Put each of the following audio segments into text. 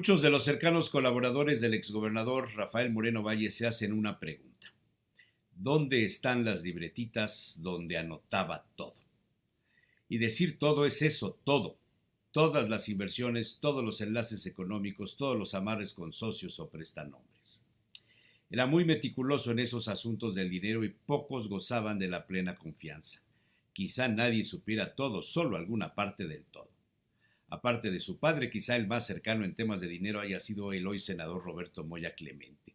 Muchos de los cercanos colaboradores del exgobernador Rafael Moreno Valle se hacen una pregunta. ¿Dónde están las libretitas donde anotaba todo? Y decir todo es eso, todo. Todas las inversiones, todos los enlaces económicos, todos los amarres con socios o prestanombres. Era muy meticuloso en esos asuntos del dinero y pocos gozaban de la plena confianza. Quizá nadie supiera todo, solo alguna parte del todo. Aparte de su padre, quizá el más cercano en temas de dinero haya sido el hoy senador Roberto Moya Clemente.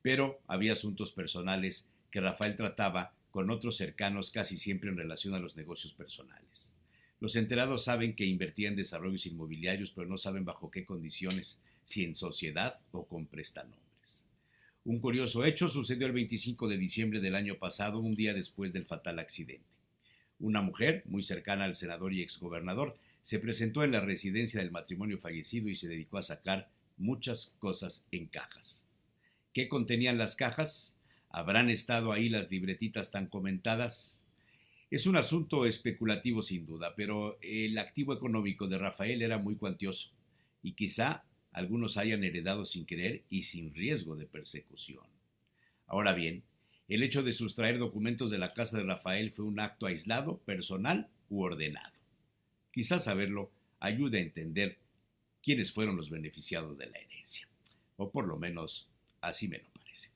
Pero había asuntos personales que Rafael trataba con otros cercanos casi siempre en relación a los negocios personales. Los enterados saben que invertía en desarrollos inmobiliarios, pero no saben bajo qué condiciones, si en sociedad o con prestanombres. Un curioso hecho sucedió el 25 de diciembre del año pasado, un día después del fatal accidente. Una mujer, muy cercana al senador y exgobernador, se presentó en la residencia del matrimonio fallecido y se dedicó a sacar muchas cosas en cajas. ¿Qué contenían las cajas? ¿Habrán estado ahí las libretitas tan comentadas? Es un asunto especulativo sin duda, pero el activo económico de Rafael era muy cuantioso y quizá algunos hayan heredado sin querer y sin riesgo de persecución. Ahora bien, el hecho de sustraer documentos de la casa de Rafael fue un acto aislado, personal u ordenado. Quizás saberlo ayude a entender quiénes fueron los beneficiados de la herencia, o por lo menos así me lo parece.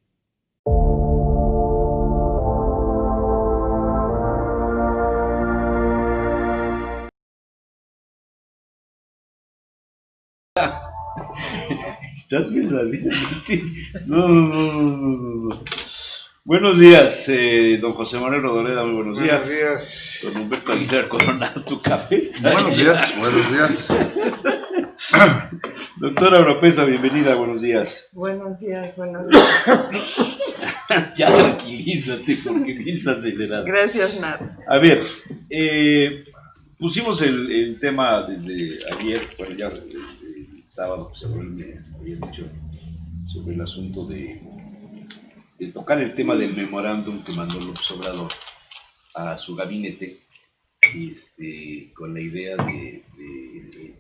¿Estás verdaderamente? No. Buenos días, don José Manuel Rodoreda, muy buenos días. Buenos días. Don Humberto Aguilar Coronado, tu cabeza. Buenos días. Doctora Oropesa, bienvenida, buenos días. Buenos días. Ya tranquilízate, porque vienes acelerado. Gracias, Nat. A ver, pusimos el tema desde ayer, bueno, ya el sábado, pues me había dicho sobre el asunto de tocar el tema del memorándum que mandó López Obrador a su gabinete, con la idea de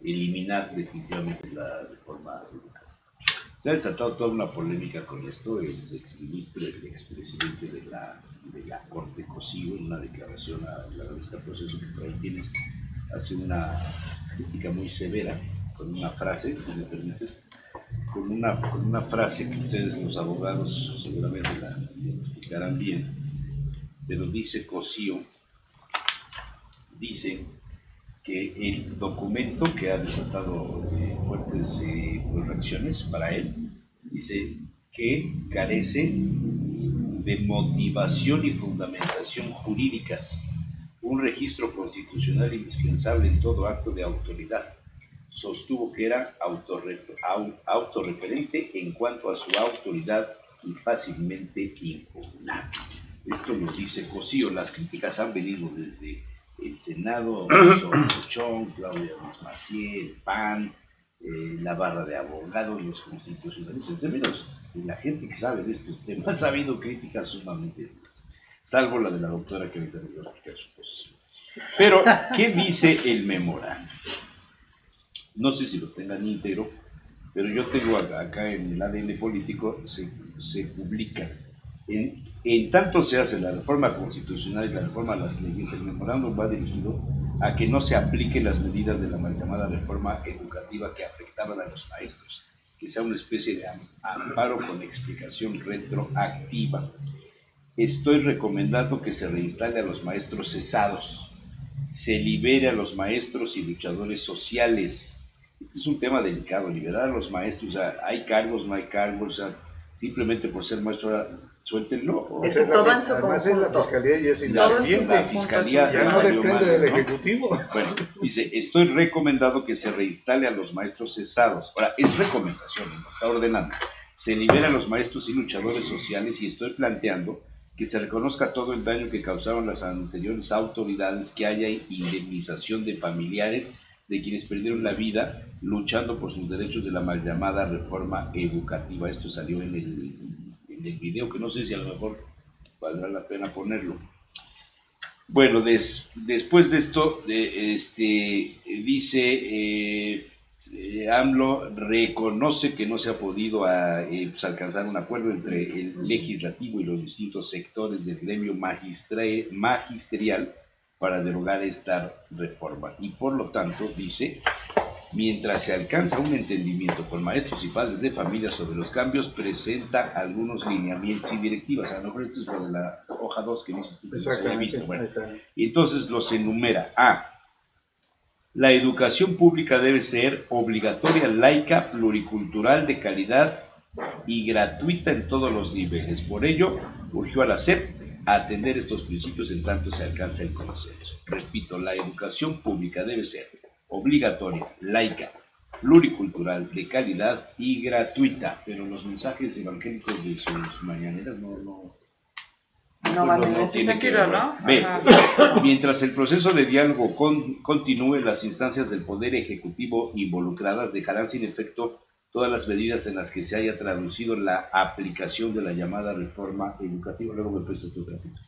eliminar definitivamente la reforma educativa. Se ha desatado toda una polémica con esto. El exministro, el expresidente de la Corte Cosío, en una declaración a la revista Proceso, que por ahí tienes, hace una crítica muy severa con una frase, si me permites, con una frase que ustedes los abogados seguramente la explicarán bien, pero dice Cosío, dice que el documento que ha desatado fuertes reacciones para él, dice que carece de motivación y fundamentación jurídicas, un registro constitucional indispensable en todo acto de autoridad. Sostuvo que era autorreferente en cuanto a su autoridad y fácilmente impugnable. Esto lo dice Cosío. Las críticas han venido desde el Senado, Sochón, Claudia Ruiz Massieu, el PAN, la barra de abogados, los constitucionalistas, en términos de la gente que sabe de estos temas, ha habido críticas sumamente duras, salvo la de la doctora que ahorita me va a explicar su posición. Pero, ¿qué dice el memorándum? No sé si lo tengan íntegro, pero yo tengo acá en el ADN político, se publica. En tanto se hace la reforma constitucional y la reforma a las leyes, el memorándum va dirigido a que no se apliquen las medidas de la mal llamada reforma educativa que afectaban a los maestros, que sea una especie de amparo con explicación retroactiva. Estoy recomendando que se reinstale a los maestros cesados, se libere a los maestros y luchadores sociales. Este es un tema delicado, liberar a los maestros, o sea, hay cargos, no hay cargos, o sea, simplemente por ser maestro, suéltenlo. Es todo en su además es la fiscalía y es independiente. La fiscalía ya no depende del Ejecutivo. Bueno, dice, estoy recomendando que se reinstale a los maestros cesados. Ahora, es recomendación, no está ordenando. Se libera a los maestros y luchadores sociales y estoy planteando que se reconozca todo el daño que causaron las anteriores autoridades, que haya indemnización de familiares de quienes perdieron la vida luchando por sus derechos de la mal llamada reforma educativa. Esto salió en el video, que no sé si a lo mejor valdrá la pena ponerlo. Bueno, después de esto, dice, AMLO reconoce que no se ha podido alcanzar un acuerdo entre el legislativo y los distintos sectores del gremio magisterial para derogar esta reforma. Y por lo tanto, dice, mientras se alcanza un entendimiento con maestros y padres de familia sobre los cambios, presenta algunos lineamientos y directivas. A lo mejor esto es lo de la hoja 2 que no se había visto. Bueno, y entonces los enumera. La educación pública debe ser obligatoria, laica, pluricultural, de calidad y gratuita en todos los niveles. Por ello, urgió a la SEP a atender estos principios en tanto se alcanza el consenso. Repito, la educación pública debe ser obligatoria, laica, pluricultural, de calidad y gratuita. Pero los mensajes evangélicos de sus mañaneras no van en ese sentido, ¿no? Mientras el proceso de diálogo continúe, las instancias del Poder Ejecutivo involucradas dejarán sin efecto todas las medidas en las que se haya traducido la aplicación de la llamada reforma educativa. Luego me presto esto gratuito.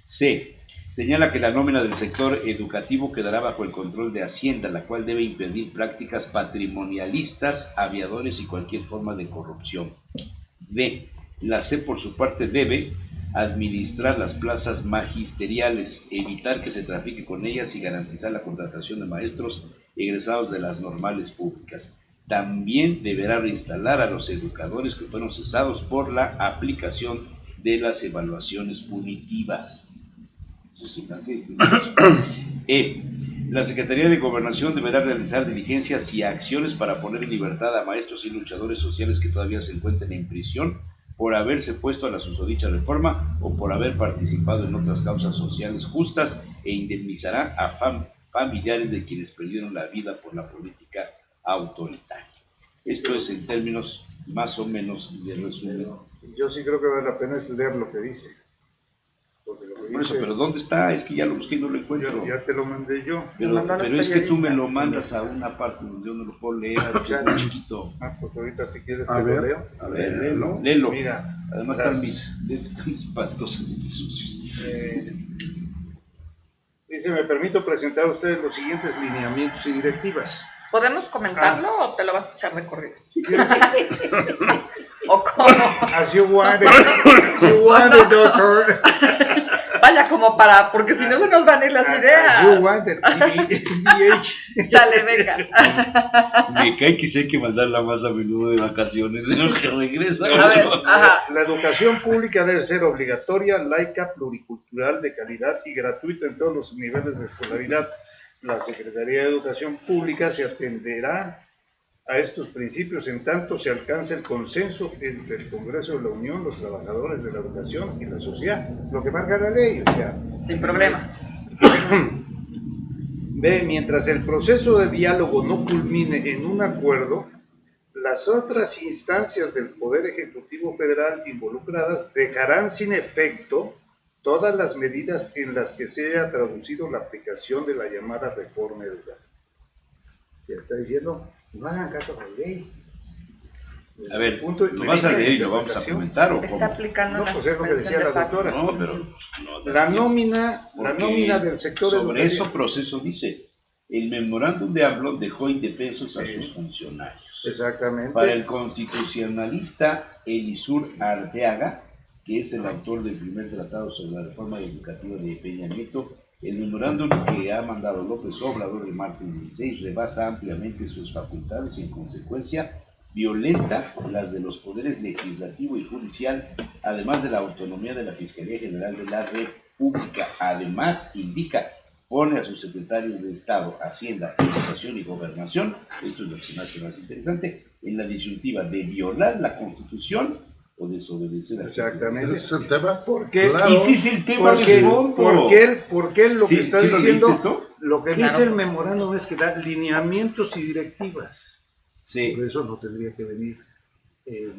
C. Señala que la nómina del sector educativo quedará bajo el control de Hacienda, la cual debe impedir prácticas patrimonialistas, aviadores y cualquier forma de corrupción. D. La C, por su parte, debe administrar las plazas magisteriales, evitar que se trafique con ellas y garantizar la contratación de maestros egresados de las normales públicas. También deberá reinstalar a los educadores que fueron cesados por la aplicación de las evaluaciones punitivas. La Secretaría de Gobernación deberá realizar diligencias y acciones para poner en libertad a maestros y luchadores sociales que todavía se encuentren en prisión por haberse puesto a la susodicha reforma o por haber participado en otras causas sociales justas, e indemnizará a familiares de quienes perdieron la vida por la política autoritaria. Esto es en términos más o menos de resumen. Yo sí creo que vale la pena estudiar lo que dice. Por eso, pero ¿dónde está? Es que ya lo busqué y no lo encuentro. Ya te lo mandé yo. Pero es que tú me lo mandas a una parte donde yo no lo puedo leer, porque es muy chiquito. Pues ahorita si quieres te lo leo. A ver, léelo. Mira, además están mis patosamente sucios. Dice, me permito presentar a ustedes los siguientes lineamientos y directivas. ¿Podemos comentarlo o te lo vas a echar de corrido? ¿O cómo? As you want it. As you want it, doctor. Vaya, como para, porque si no se nos van a ir las ideas. As you want it. Dale, venga. Me cae que sí hay que mandarla más a menudo de vacaciones, sino que regresa. A ver, La educación pública debe ser obligatoria, laica, pluricultural, de calidad y gratuita en todos los niveles de escolaridad. La Secretaría de Educación Pública se atenderá a estos principios en tanto se alcance el consenso entre el Congreso de la Unión, los trabajadores de la educación y la sociedad, lo que marca la ley. O sea, sin problema. B. Mientras el proceso de diálogo no culmine en un acuerdo, las otras instancias del Poder Ejecutivo Federal involucradas dejarán sin efecto todas las medidas en las que se haya traducido la aplicación de la llamada reforma educativa. Ya está diciendo, no hagan caso a la ley. Desde a ver, ¿lo vas a leer y lo vamos a comentar o cómo? Está aplicando pues es lo que decía la doctora. No, pero la nómina del sector sobre educativo. Eso proceso dice, el memorándum de AMLO dejó indefensos a sus funcionarios. Exactamente. Para el constitucionalista Elisur Arteaga, que es el autor del primer tratado sobre la reforma educativa de Peña Nieto, el memorándum que ha mandado López Obrador el martes 16 rebasa ampliamente sus facultades y en consecuencia violenta las de los poderes legislativo y judicial, además de la autonomía de la Fiscalía General de la República. Además, indica, pone a sus secretarios de Estado, Hacienda, Educación y Gobernación, esto es lo que se me hace más interesante, en la disyuntiva de violar la Constitución o desobedecer a la Exactamente. ¿Ese es el tema? Porque, claro. Y si es el tema de fondo. Porque él lo que está diciendo, lo que dice claro. el memorándum es que da lineamientos y directivas. Sí. Por eso no tendría que venir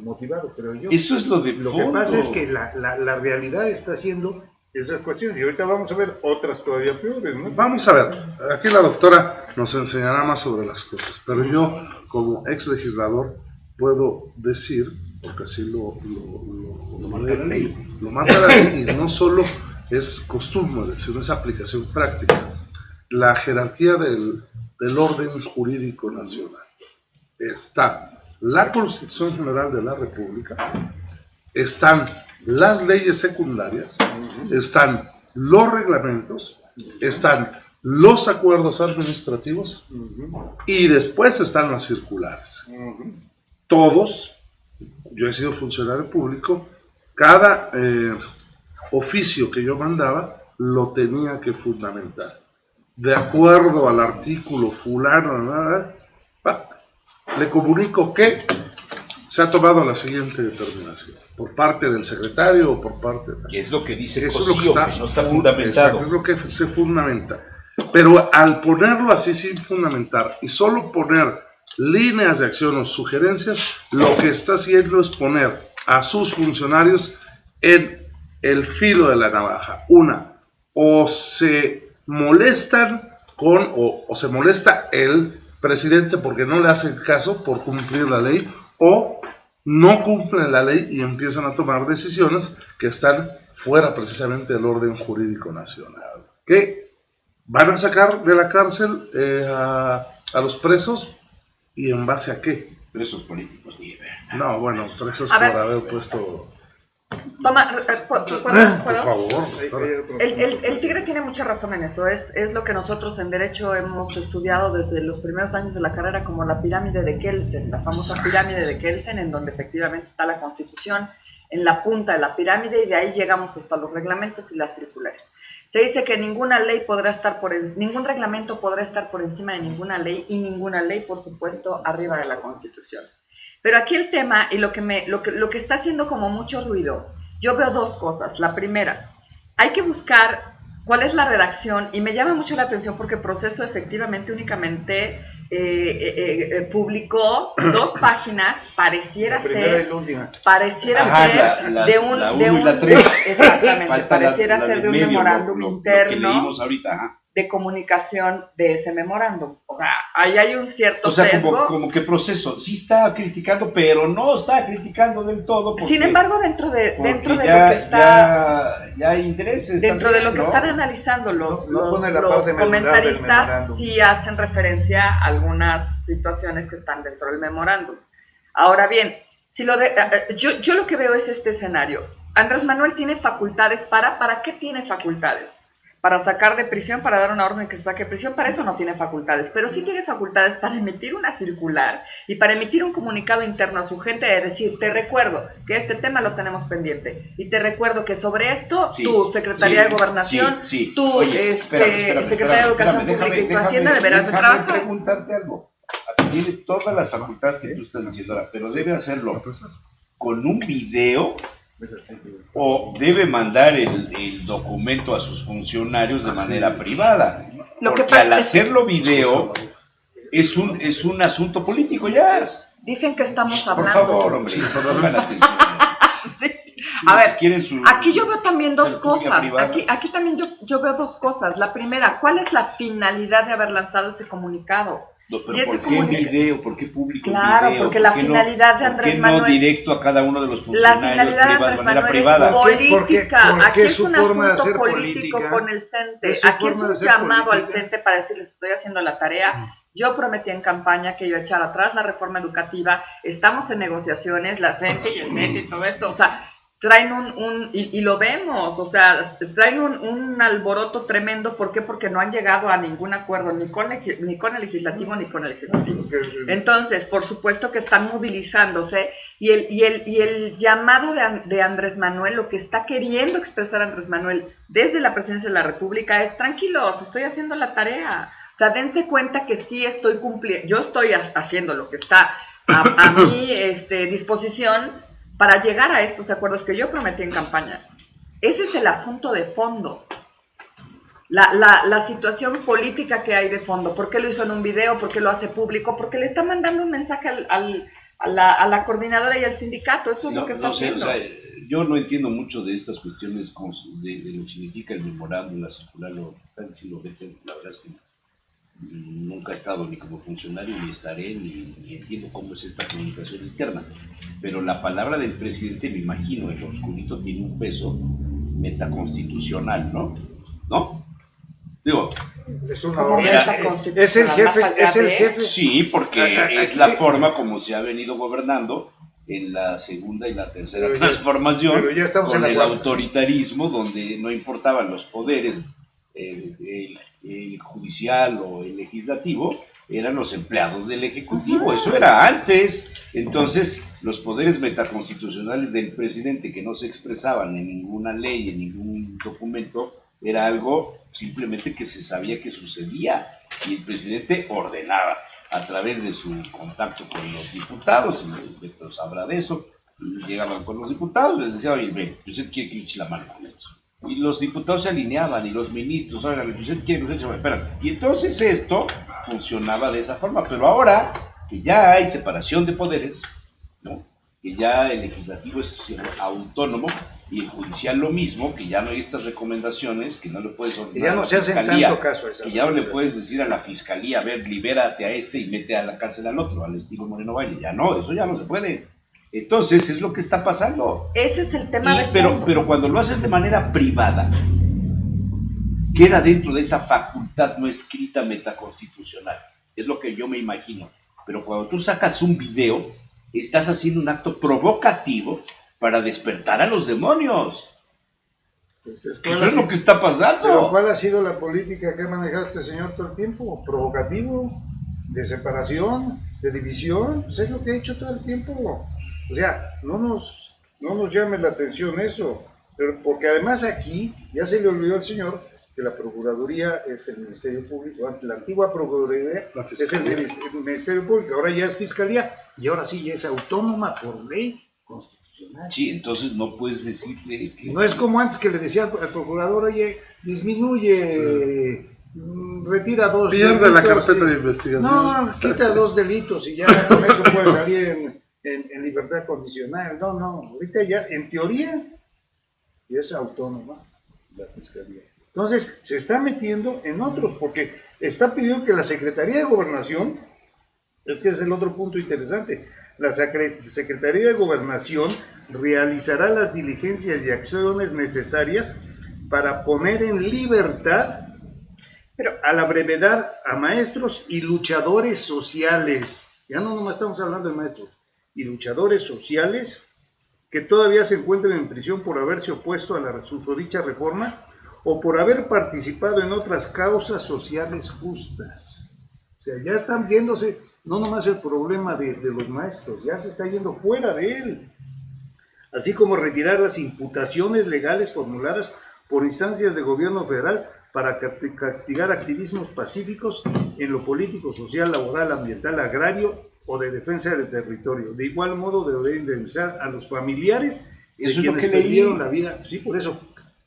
motivado, creo yo. Eso es lo de Lo fondo. que pasa es que la realidad está haciendo esas cuestiones. Y ahorita vamos a ver otras todavía peores, ¿no? Vamos a ver, aquí la doctora nos enseñará más sobre las cosas, pero yo como ex legislador puedo decir, porque así lo marca la ley. Lo marca la ley, y no solo es costumbre, sino es aplicación práctica. La jerarquía del orden jurídico nacional. está la Constitución General de la República, están las leyes secundarias, están los reglamentos, están los acuerdos administrativos y después están las circulares. Todos, yo he sido funcionario público, cada oficio que yo mandaba lo tenía que fundamentar. De acuerdo al artículo fulano, le comunico que se ha tomado la siguiente determinación por parte del secretario o por parte de... Que es lo que dice Eso Cosío, es lo que no está fundamentado. Exacto, es lo que se fundamenta. Pero al ponerlo así sin fundamentar y solo poner líneas de acción o sugerencias, lo que está haciendo es poner a sus funcionarios en el filo de la navaja. O se molestan o se molesta el presidente porque no le hacen caso por cumplir la ley, o no cumplen la ley y empiezan a tomar decisiones que están fuera precisamente del orden jurídico nacional. ¿Qué? ¿Van a sacar de la cárcel a los presos? ¿Y en base a qué? Presos políticos, ni ver. No, bueno, presos A por ver. haber puesto... Toma, Por ¿puedo? favor, doctora. El Tigre tiene mucha razón en eso, es lo que nosotros en Derecho hemos estudiado desde los primeros años de la carrera como la pirámide de Kelsen, la famosa pirámide de Kelsen, en donde efectivamente está la Constitución en la punta de la pirámide y de ahí llegamos hasta los reglamentos y las circulares. Se dice que ningún reglamento podrá estar por encima de ninguna ley y ninguna ley, por supuesto, arriba de la Constitución. Pero aquí el tema y lo que está haciendo como mucho ruido, yo veo dos cosas. La primera, hay que buscar cuál es la redacción y me llama mucho la atención porque Proceso efectivamente únicamente publicó 2 páginas, pareciera ser de un exactamente, pareciera ser de un memorándum interno. Lo que leímos ahorita, ajá. De comunicación de ese memorándum. O sea, ahí hay un cierto O sea, sesgo. como que Proceso sí está criticando, pero no está criticando del todo. Porque, sin embargo, dentro de ya, lo que está... Ya hay intereses. Dentro también, de lo que ¿no? están analizando los pone la parte comentaristas, memorándum. sí hacen referencia a algunas situaciones que están dentro del memorándum. Ahora bien, yo lo que veo es este escenario. Andrés Manuel tiene facultades ¿para qué tiene facultades? Para sacar de prisión, para dar una orden que se saque de prisión, para eso no tiene facultades, pero sí tiene facultades para emitir una circular y para emitir un comunicado interno a su gente de decir, te recuerdo que este tema lo tenemos pendiente, y te recuerdo que sobre esto, tu Secretaría de Gobernación, tu Oye, Secretaría de Educación Pública y tu Hacienda deberás de trabajar. Déjame preguntarte algo. Tiene todas las facultades que tú estás diciendo ahora, pero debe hacerlo con un video o debe mandar el documento a sus funcionarios de manera privada. Porque al hacerlo video es un asunto político ya. Dicen que estamos Por hablando. favor, hombre, pongan atención. A ver, Quieren su- aquí yo veo también dos tertulia cosas. privada. Aquí también yo veo dos cosas. La primera, ¿cuál es la finalidad de haber lanzado ese comunicado? No, Y pero ese ¿por qué comunica- video? ¿Por qué público Claro, video? porque ¿Por la qué no- finalidad de Andrés ¿por qué Manuel- no directo a cada uno de los La funcionarios finalidad de de Andrés manera Manuel privada? es política. ¿Por qué Aquí es su un forma de asunto hacer político política? con el CENTE. Es su Aquí es forma de un hacer llamado al política. CENTE para decirles, estoy haciendo la tarea. Yo prometí en campaña que iba a echar atrás la reforma educativa. Estamos en negociaciones, la CENTE y el CENTE y todo esto. O sea, traen y lo vemos, o sea, traen un alboroto tremendo. ¿Por qué? Porque no han llegado a ningún acuerdo, ni con el legislativo ni con el ejecutivo. Entonces, por supuesto que están movilizándose y el llamado de Andrés Manuel, lo que está queriendo expresar Andrés Manuel desde la presidencia de la República es, tranquilos, estoy haciendo la tarea. O sea, dense cuenta que sí estoy cumpliendo, yo estoy haciendo lo que está a mi disposición para llegar a estos acuerdos que yo prometí en campaña. Ese es el asunto de fondo. La situación política que hay de fondo. ¿Por qué lo hizo en un video? ¿Por qué lo hace público? Porque le está mandando un mensaje a la coordinadora y al sindicato. Eso es lo que está haciendo. O sea, yo no entiendo mucho de estas cuestiones de lo que significa el memorándum, la circular, si lo vete, la verdad es que nunca he estado ni como funcionario, ni estaré, ni entiendo cómo es esta comunicación interna. Pero la palabra del presidente, me imagino, en lo oscurito tiene un peso metaconstitucional, ¿no? Digo, Es una Como orden. mesa Es el constitucional jefe, más allá es el de- jefe. sí, porque es la forma como se ha venido gobernando en la segunda y la tercera Pero ya- transformación, pero ya estamos con en la el cuarta. autoritarismo, donde no importaban los poderes, el judicial o el legislativo, eran los empleados del ejecutivo. Eso era antes. Entonces, los poderes metaconstitucionales del presidente, que no se expresaban en ninguna ley, en ningún documento, era algo simplemente que se sabía que sucedía, y el presidente ordenaba a través de su contacto con los diputados, y Beto sabrá de eso. Y llegaban con los diputados, les decía: oye, ven, usted quiere que le eche la mano con esto. Y los diputados se alineaban, y los ministros: oigan, usted quiere que nos eche la mano. Espérate. Y entonces esto funcionaba de esa forma. Pero ahora que ya hay separación de poderes, ¿no?, que ya el legislativo es autónomo y el judicial lo mismo, que ya no hay estas recomendaciones, que no le puedes ordenar Que ya no a la se hacen fiscalía, tanto caso a esas que ya no le recomendaciones. puedes decir a la fiscalía: a ver, libérate a este y mete a la cárcel al otro, al estilo Moreno Valle. Ya no, eso ya no se puede. Entonces es lo que está pasando. Ese es el tema de Pero cuando lo haces de manera privada, queda dentro de esa facultad no escrita metaconstitucional. Es lo que yo me imagino. Pero cuando tú sacas un video, estás haciendo un acto provocativo para despertar a los demonios. Pues es Eso es lo que está Pero pasando. ¿cuál ha sido la política que ha manejado este señor todo el tiempo? Provocativo, de separación, de división. Pues es lo que ha hecho todo el tiempo. O sea, no nos llame la atención eso. Pero porque además aquí ya se le olvidó al señor que la Procuraduría es el Ministerio Público. La antigua Procuraduría La es el Fiscalía. Ministerio Público, ahora ya es Fiscalía, y ahora sí ya es autónoma por ley constitucional. Sí, entonces no puedes decirle que... No es como antes que le decía al procurador: oye, disminuye, retira 2 Pierde la delitos. carpeta y- de investigación. No, quita 2 delitos y ya con eso puede salir en libertad condicional. No, ahorita ya, en teoría, ya es autónoma la Fiscalía. Entonces, se está metiendo en otros, porque está pidiendo que la Secretaría de Gobernación, es que es el otro punto interesante, la Secretaría de Gobernación realizará las diligencias y acciones necesarias para poner en libertad a la brevedad a maestros y luchadores sociales. Ya no nomás estamos hablando de maestros, y luchadores sociales que todavía se encuentran en prisión por haberse opuesto a la susodicha reforma o por haber participado en otras causas sociales justas. O sea, ya están viéndose, no nomás el problema de los maestros, ya se está yendo fuera de él. Así como retirar las imputaciones legales formuladas por instancias de gobierno federal para castigar activismos pacíficos en lo político, social, laboral, ambiental, agrario o de defensa del territorio. De igual modo, debería indemnizar a los familiares de Eso es lo quienes que leí. perdieron la vida. Sí, por eso.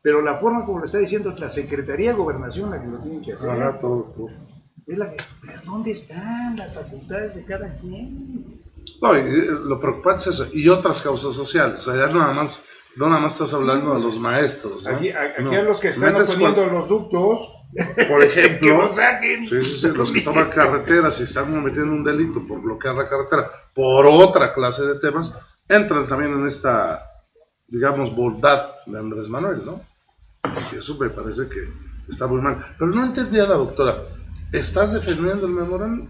Pero la forma como lo está diciendo es la Secretaría de Gobernación la que lo tiene que hacer. Ahora todo. Es la que, ¿pero dónde están las facultades de cada quien? No, y lo preocupante es eso. Y otras causas sociales. O sea, ya no nada más estás hablando de los maestros, ¿no? Aquí No. a los que están Metes poniendo los ductos, por que ejemplo, lo saquen. sí, los que toman carreteras y están cometiendo un delito por bloquear la carretera por otra clase de temas, entran también en esta, digamos, bondad de Andrés Manuel, ¿no? Y eso me parece que está muy mal. Pero no entendía la doctora. ¿Estás defendiendo el memorándum?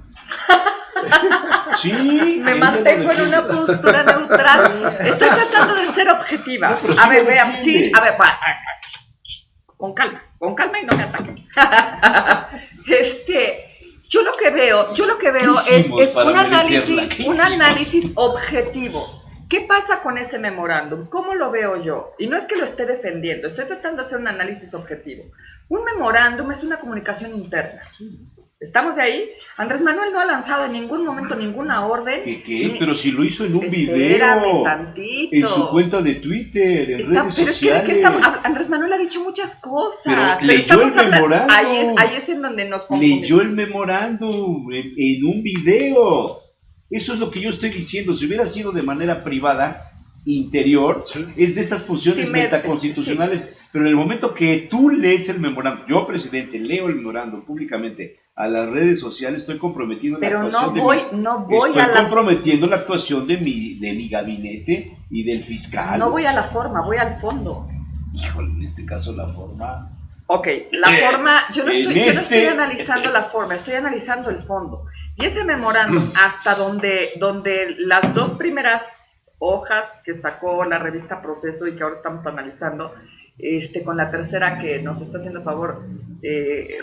Sí, Me ella mantengo lo en una defiende. postura neutral. Estoy tratando de ser objetiva. No, pero A sí ver, lo veamos. Sí, defiende. a ver, con calma y no me ataquen. Yo lo que veo ¿Qué hicimos es para un merecerla? análisis, ¿Qué un hicimos? análisis objetivo. ¿Qué pasa con ese memorándum? ¿Cómo lo veo yo? Y no es que lo esté defendiendo, estoy tratando de hacer un análisis objetivo. Un memorándum es una comunicación interna. ¿Estamos de ahí? Andrés Manuel no ha lanzado en ningún momento ninguna orden. ¿Qué? Pero si lo hizo en un Espérame video, tantito. en su cuenta de Twitter, en redes Pero es que, ¿de sociales. qué estamos? Andrés Manuel ha dicho muchas cosas. Pero pero leyó estamos el memorándum. Ahí es en donde nos confundimos. Leyó el memorándum en un video. Eso es lo que yo estoy diciendo. Si hubiera sido de manera privada, interior, es de esas funciones Sí, metaconstitucionales. Pero en el momento que tú lees el memorándum, yo, presidente, leo el memorándum públicamente a las redes sociales, estoy comprometiendo la Pero actuación no voy estoy a la comprometiendo la actuación de mi gabinete y del fiscal. no voy a la forma, voy al fondo. Híjole, en este caso la forma. Ok, la forma, yo no estoy en analizando la forma, estoy analizando el fondo. Y ese memorándum, hasta donde las dos primeras hojas que sacó la revista Proceso y que ahora estamos analizando, con la tercera que nos está haciendo favor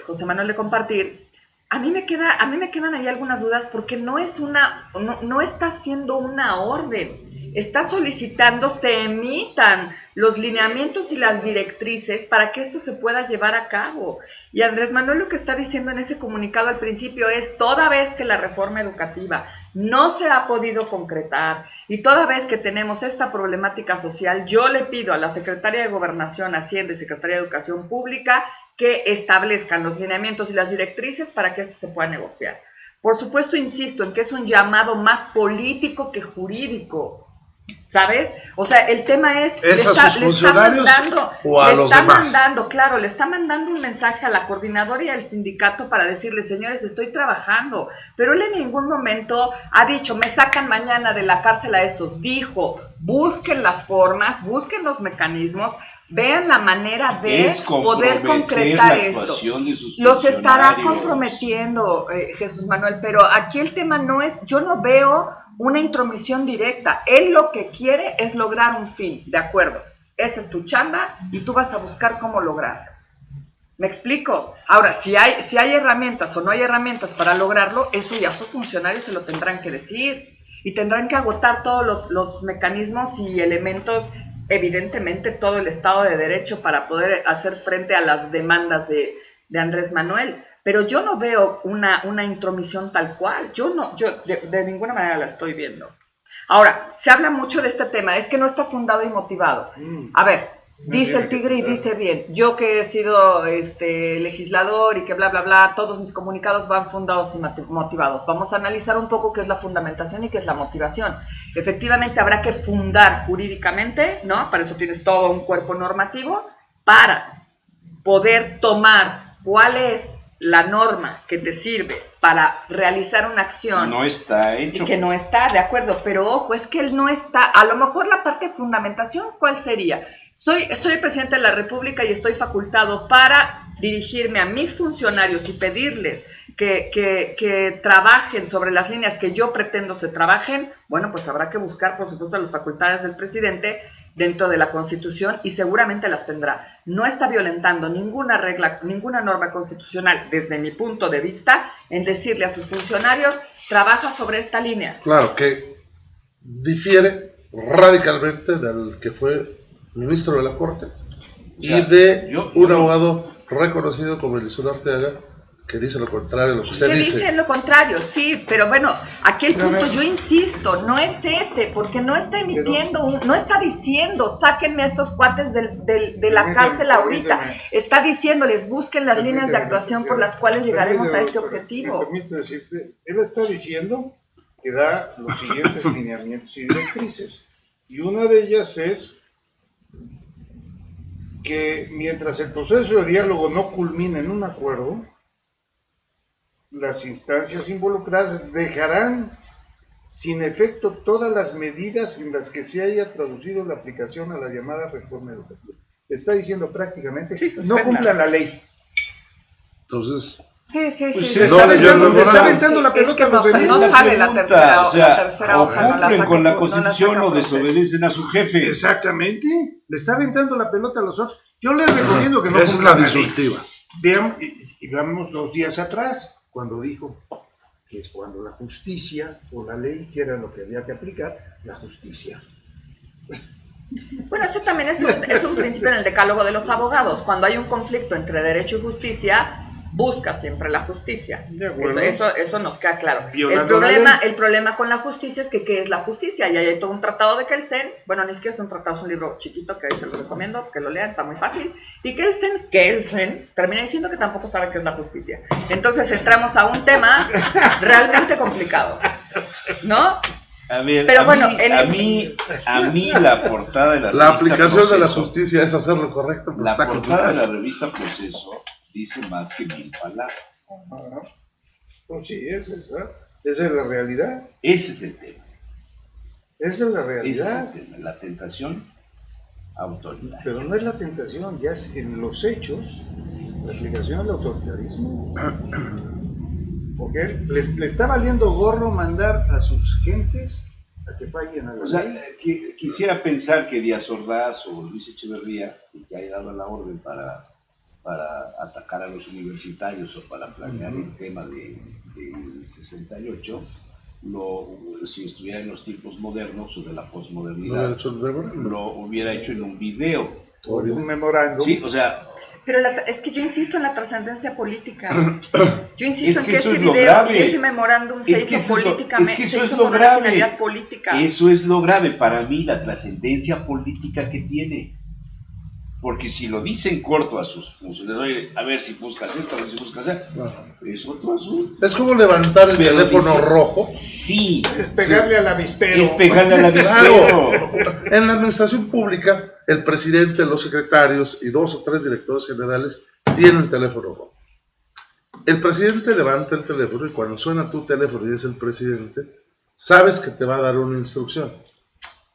José Manuel de compartir, a mí me quedan ahí algunas dudas porque no está haciendo una orden. Está solicitando se emitan los lineamientos y las directrices para que esto se pueda llevar a cabo. Y Andrés Manuel lo que está diciendo en ese comunicado al principio es, toda vez que la reforma educativa no se ha podido concretar y toda vez que tenemos esta problemática social, yo le pido a la Secretaría de Gobernación, Hacienda y Secretaría de Educación Pública que establezcan los lineamientos y las directrices para que esto se pueda negociar. Por supuesto, insisto en que es un llamado más político que jurídico. ¿Sabes? O sea, el tema es... ¿Es a sus funcionarios o a los demás? Le está mandando un mensaje a la coordinadora y al sindicato para decirle, señores, estoy trabajando. Pero él en ningún momento ha dicho, me sacan mañana de la cárcel a estos. Dijo, busquen las formas, busquen los mecanismos, vean la manera de poder concretar esto. Los estará comprometiendo, Jesús Manuel, pero aquí el tema no es, yo no veo una intromisión directa. Él lo que quiere es lograr un fin, de acuerdo. Esa es tu chamba y tú vas a buscar cómo lograrlo. ¿Me explico? Ahora, si hay herramientas o no hay herramientas para lograrlo, eso ya sus funcionarios se lo tendrán que decir y tendrán que agotar todos los mecanismos y elementos, evidentemente todo el Estado de Derecho para poder hacer frente a las demandas de Andrés Manuel. Pero yo no veo una intromisión tal cual, yo de ninguna manera la estoy viendo. Ahora, se habla mucho de este tema, es que no está fundado y motivado. A ver, dice el Tigre y dice bien, yo que he sido legislador y que bla, bla, bla, todos mis comunicados van fundados y motivados. Vamos a analizar un poco qué es la fundamentación y qué es la motivación. Efectivamente habrá que fundar jurídicamente, ¿no? Para eso tienes todo un cuerpo normativo, para poder tomar cuál es la norma que te sirve para realizar una acción. No está hecho. Que no está, de acuerdo, pero ojo, es que él no está, a lo mejor la parte de fundamentación, ¿cuál sería? Soy el presidente de la República y estoy facultado para dirigirme a mis funcionarios y pedirles que trabajen sobre las líneas que yo pretendo se trabajen. Bueno, pues habrá que buscar, por supuesto, las facultades del presidente dentro de la Constitución y seguramente las tendrá. No está violentando ninguna regla, ninguna norma constitucional, desde mi punto de vista, en decirle a sus funcionarios, trabaja sobre esta línea. Claro, que difiere radicalmente del que fue ministro de la Corte y de un abogado reconocido como Eliseo Arteaga, que dice lo contrario de lo que usted dice. Dice lo contrario, sí, pero bueno, aquí el punto, yo insisto, no es porque no está emitiendo, no está diciendo, sáquenme a estos cuates de la cárcel ahorita, está diciéndoles, busquen las líneas de actuación por las cuales llegaremos a este objetivo. Me permite decirte, él está diciendo que da los siguientes lineamientos y directrices, y una de ellas es que mientras el proceso de diálogo no culmine en un acuerdo, las instancias involucradas dejarán sin efecto todas las medidas en las que se haya traducido la aplicación a la llamada reforma educativa. Está diciendo prácticamente, no cumplan la ley. Entonces, le está aventando la pelota a los demás. No sale la tercera hoja. O cumplen con la Constitución o desobedecen a su jefe. Exactamente, le está aventando la pelota a los otros. Yo les recomiendo que no esa es la disyuntiva. Vean, y veamos 2 días atrás, cuando dijo que cuando la justicia o la ley, que era lo que había que aplicar, la justicia. Bueno, esto también es un principio en el decálogo de los abogados. Cuando hay un conflicto entre derecho y justicia, busca siempre la justicia. Eso nos queda claro. El problema con la justicia es que ¿qué es la justicia? Y hay todo un tratado de Kelsen, bueno, ni siquiera es un tratado, es un libro chiquito que ahí se lo recomiendo, que lo lean, está muy fácil. Y Kelsen termina diciendo que tampoco sabe qué es la justicia. Entonces entramos a un tema realmente complicado, ¿no? A ver, pero a mí la portada de la aplicación Proceso, de la justicia es hacer lo correcto. La portada de la revista Proceso dice más que 1000 palabras. Pues sí, esa es la realidad. Ese es el tema. Esa es la realidad. Ese es el tema, la tentación autoritaria. Pero no es la tentación, ya es en los hechos. la explicación del autoritarismo. Porque le está valiendo gorro mandar a sus gentes a que fallen a la O sea, ley. quisiera pensar que Díaz Ordaz o Luis Echeverría, que haya dado la orden para atacar a los universitarios o para planear el tema del 68, si estuviera en los tiempos modernos o de la posmodernidad, lo hubiera hecho en un video. O en un memorándum. Sí, o sea... Pero es que yo insisto en la trascendencia política. Yo insisto Es que en que eso ese es lo video grave. y ese memorándum se Es que hizo eso es lo- políticamente, es que eso se es hizo lo con una grave. finalidad política. Eso es lo grave para mí, la trascendencia política que tiene. Porque si lo dice en corto a sus funcionarios, oye, a ver si buscas esto, a ver si buscas esto, es otro asunto. Es como levantar el Pero teléfono dice- rojo. Sí, Es pegarle al avispero. es pegarle al avispero. En la administración pública, el presidente, los secretarios y 2 o 3 directores generales tienen el teléfono rojo. El presidente levanta el teléfono y cuando suena tu teléfono y es el presidente, sabes que te va a dar una instrucción.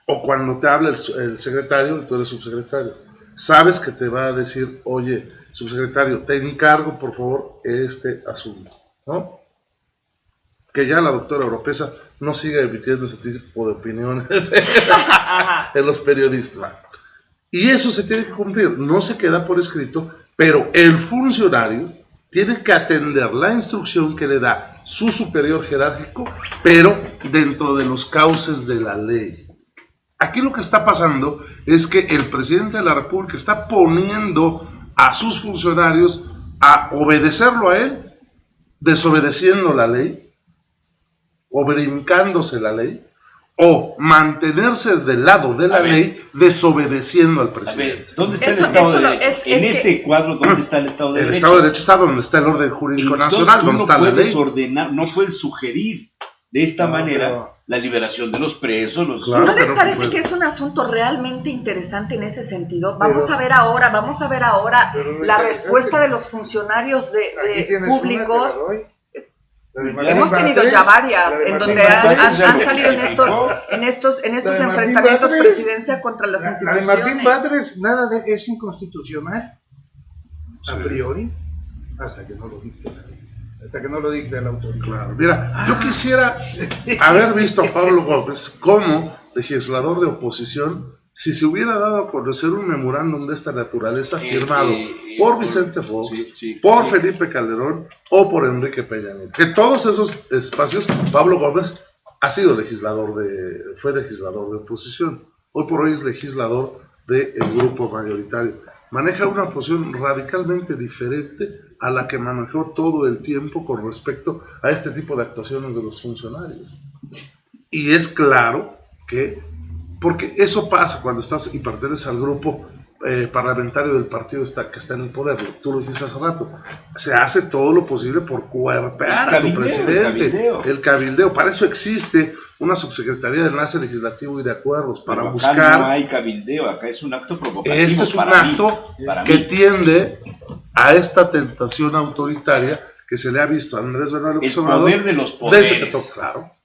O cuando te habla el secretario y tú eres subsecretario, sabes que te va a decir, oye, subsecretario, te encargo por favor este asunto, ¿no? Que ya la doctora Oropesa no siga emitiendo ese tipo de opiniones en los periodistas. Y eso se tiene que cumplir, no se queda por escrito, pero el funcionario tiene que atender la instrucción que le da su superior jerárquico, pero dentro de los cauces de la ley. Aquí lo que está pasando es que el presidente de la República está poniendo a sus funcionarios a obedecerlo a él, desobedeciendo la ley, o brincándose la ley, o mantenerse del lado de la ley, desobedeciendo al A presidente. ver, ¿dónde está el Eso- Estado eso de lo- Derecho? es En que- este cuadro, ¿dónde está el Estado de El Derecho? Estado de Derecho está donde está el orden jurídico Entonces, nacional, tú donde no está la puedes ley. ordenar, no puedes sugerir de esta No, manera pero- la liberación de los presos, los... Claro. ¿No les pero parece pues- que es un asunto realmente interesante en ese sentido? Pero- Vamos a ver ahora Pero lo la interesante- respuesta de los funcionarios Aquí de tienes una, te públicos. la doy. La de Hemos Martín Hemos tenido Batres, ya varias la de en Martín donde Batres, han salido en estos La de Martín enfrentamientos Batres, presidencia contra las La de instituciones. Martín Batres, nada es inconstitucional, a priori, hasta que no lo dicte la ley, hasta que no lo dicte la autoridad. Claro, mira, yo quisiera haber visto a Pablo Gómez como legislador de oposición si se hubiera dado a conocer un memorándum de esta naturaleza firmado por Vicente Fox, por Felipe Calderón o por Enrique Peña Nieto. Que todos esos espacios, Pablo Gómez fue legislador de oposición. Hoy por hoy es legislador del grupo mayoritario. Maneja una posición radicalmente diferente a la que manejó todo el tiempo con respecto a este tipo de actuaciones de los funcionarios. Y es claro que, porque eso pasa cuando estás y perteneces al grupo parlamentario del partido que está en el poder, tú lo dijiste hace rato, se hace todo lo posible por cuerpear a tu presidente, el cabildeo, para eso existe una subsecretaría de enlace legislativo y de acuerdos, para Pero acá buscar. no hay cabildeo, acá es un acto provocativo. Este es un para mí, acto para que mí. tiende a esta tentación autoritaria que se le ha visto a Andrés Manuel López El Obrador desde que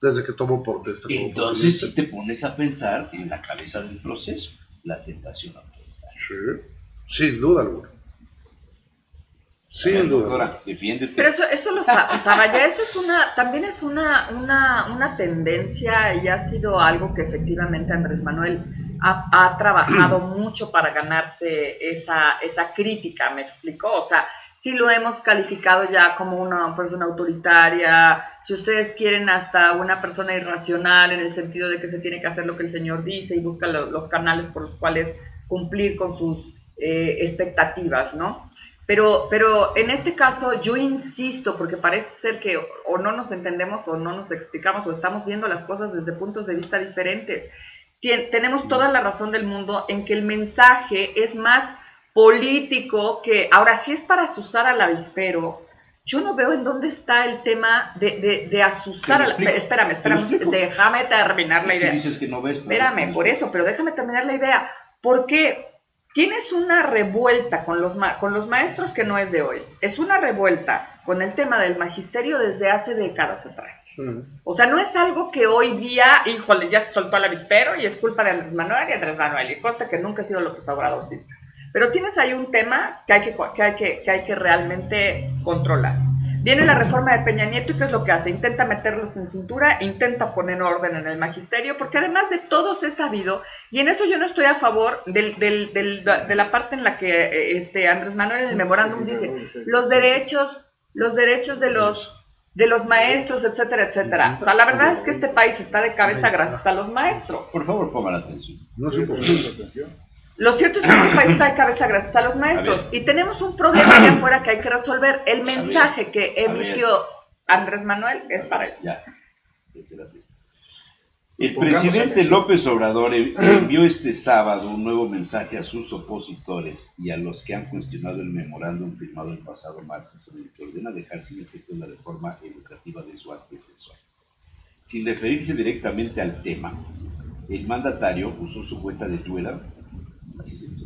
desde que tomó protesta. como Entonces sí presidente. te pones a pensar en la cabeza del proceso, la tentación autoritaria. Sí, sin duda alguna. Sin duda. Doctora, defiéndete. Pero eso lo Saraya, eso es también es una tendencia y ha sido algo que efectivamente Andrés Manuel ha trabajado mucho para ganarse esa crítica, ¿me explicó? O sea, sí lo hemos calificado ya como una persona autoritaria, si ustedes quieren hasta una persona irracional en el sentido de que se tiene que hacer lo que el señor dice y busca los canales por los cuales cumplir con sus expectativas, ¿no? Pero en este caso yo insisto, porque parece ser que o no nos entendemos o no nos explicamos o estamos viendo las cosas desde puntos de vista diferentes. Tenemos toda la razón del mundo en que el mensaje es más político que, ahora si es para asusar al avispero, yo no veo en dónde está el tema de asustar al avispero. Espérame, déjame terminar la idea. Dices que no ves, Espérame, por eso, pero déjame terminar la idea. Porque tienes una revuelta con los maestros que no es de hoy. Es una revuelta con el tema del magisterio desde hace décadas atrás. O sea, no es algo que hoy día, híjole, ya se soltó el avispero y es culpa de Andrés Manuel y consta que nunca ha sido López Obradorcista. Pero tienes ahí un tema que hay que realmente controlar. Viene la reforma de Peña Nieto y ¿qué es lo que hace? Intenta meterlos en cintura, intenta poner orden en el magisterio, porque además de todos es sabido, y en eso yo no estoy a favor de la parte en la que Andrés Manuel en el memorándum dice los derechos de los maestros, etcétera, etcétera. O sea, la verdad es que este país está de cabeza gracias a los maestros. Por favor, pongan atención. No sé por qué. Lo cierto es que este país está de cabeza gracias a los maestros. Y tenemos un problema allá afuera que hay que resolver. El mensaje que emitió Andrés Manuel es para él. Ya. El presidente López Obrador envió este sábado un nuevo mensaje a sus opositores y a los que han cuestionado el memorándum firmado el pasado martes, en el que ordena dejar sin efecto la reforma educativa de su antecesor. Sin referirse directamente al tema, el mandatario usó su cuenta de Twitter, así se dice,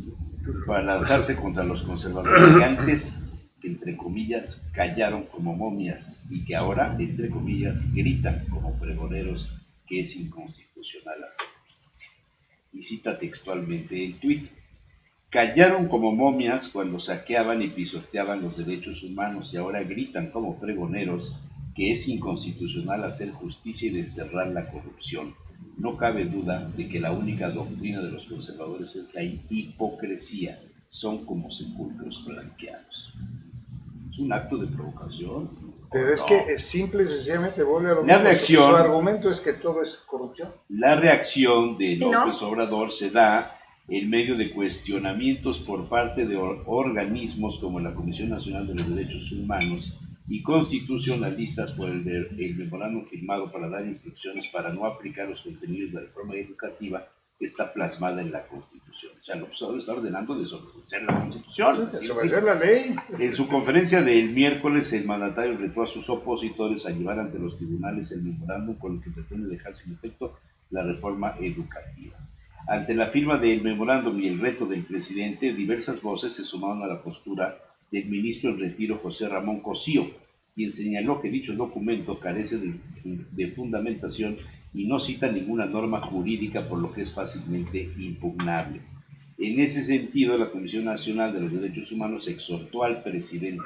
para lanzarse contra los conservadores que antes, entre comillas, callaron como momias y que ahora, entre comillas, gritan como pregoneros que es inconstitucional hacer justicia. Y cita textualmente el tuit: callaron como momias cuando saqueaban y pisoteaban los derechos humanos y ahora gritan como pregoneros que es inconstitucional hacer justicia y desterrar la corrupción. No cabe duda de que la única doctrina de los conservadores es la hipocresía. Son como sepulcros blanqueados. ¿Es un acto de provocación? Pero es que es simple y sencillamente vuelve a lo La mismo. reacción- Su argumento es que todo es corrupción. La reacción de ¿Y no? López Obrador se da en medio de cuestionamientos por parte de organismos como la Comisión Nacional de los Derechos Humanos y constitucionalistas por el memorándum firmado para dar instrucciones para no aplicar los contenidos de la reforma educativa que está plasmada en la Constitución. O sea, López Obrador está ordenando desobedecer la Constitución. Desobedecer la ley. En su conferencia del miércoles, el mandatario retó a sus opositores a llevar ante los tribunales el memorándum con el que pretende dejar sin efecto la reforma educativa. Ante la firma del memorándum y el reto del presidente, diversas voces se sumaron a la postura del ministro en retiro José Ramón Cosío, quien señaló que dicho documento carece de fundamentación y no cita ninguna norma jurídica, por lo que es fácilmente impugnable. En ese sentido, la Comisión Nacional de los Derechos Humanos exhortó al presidente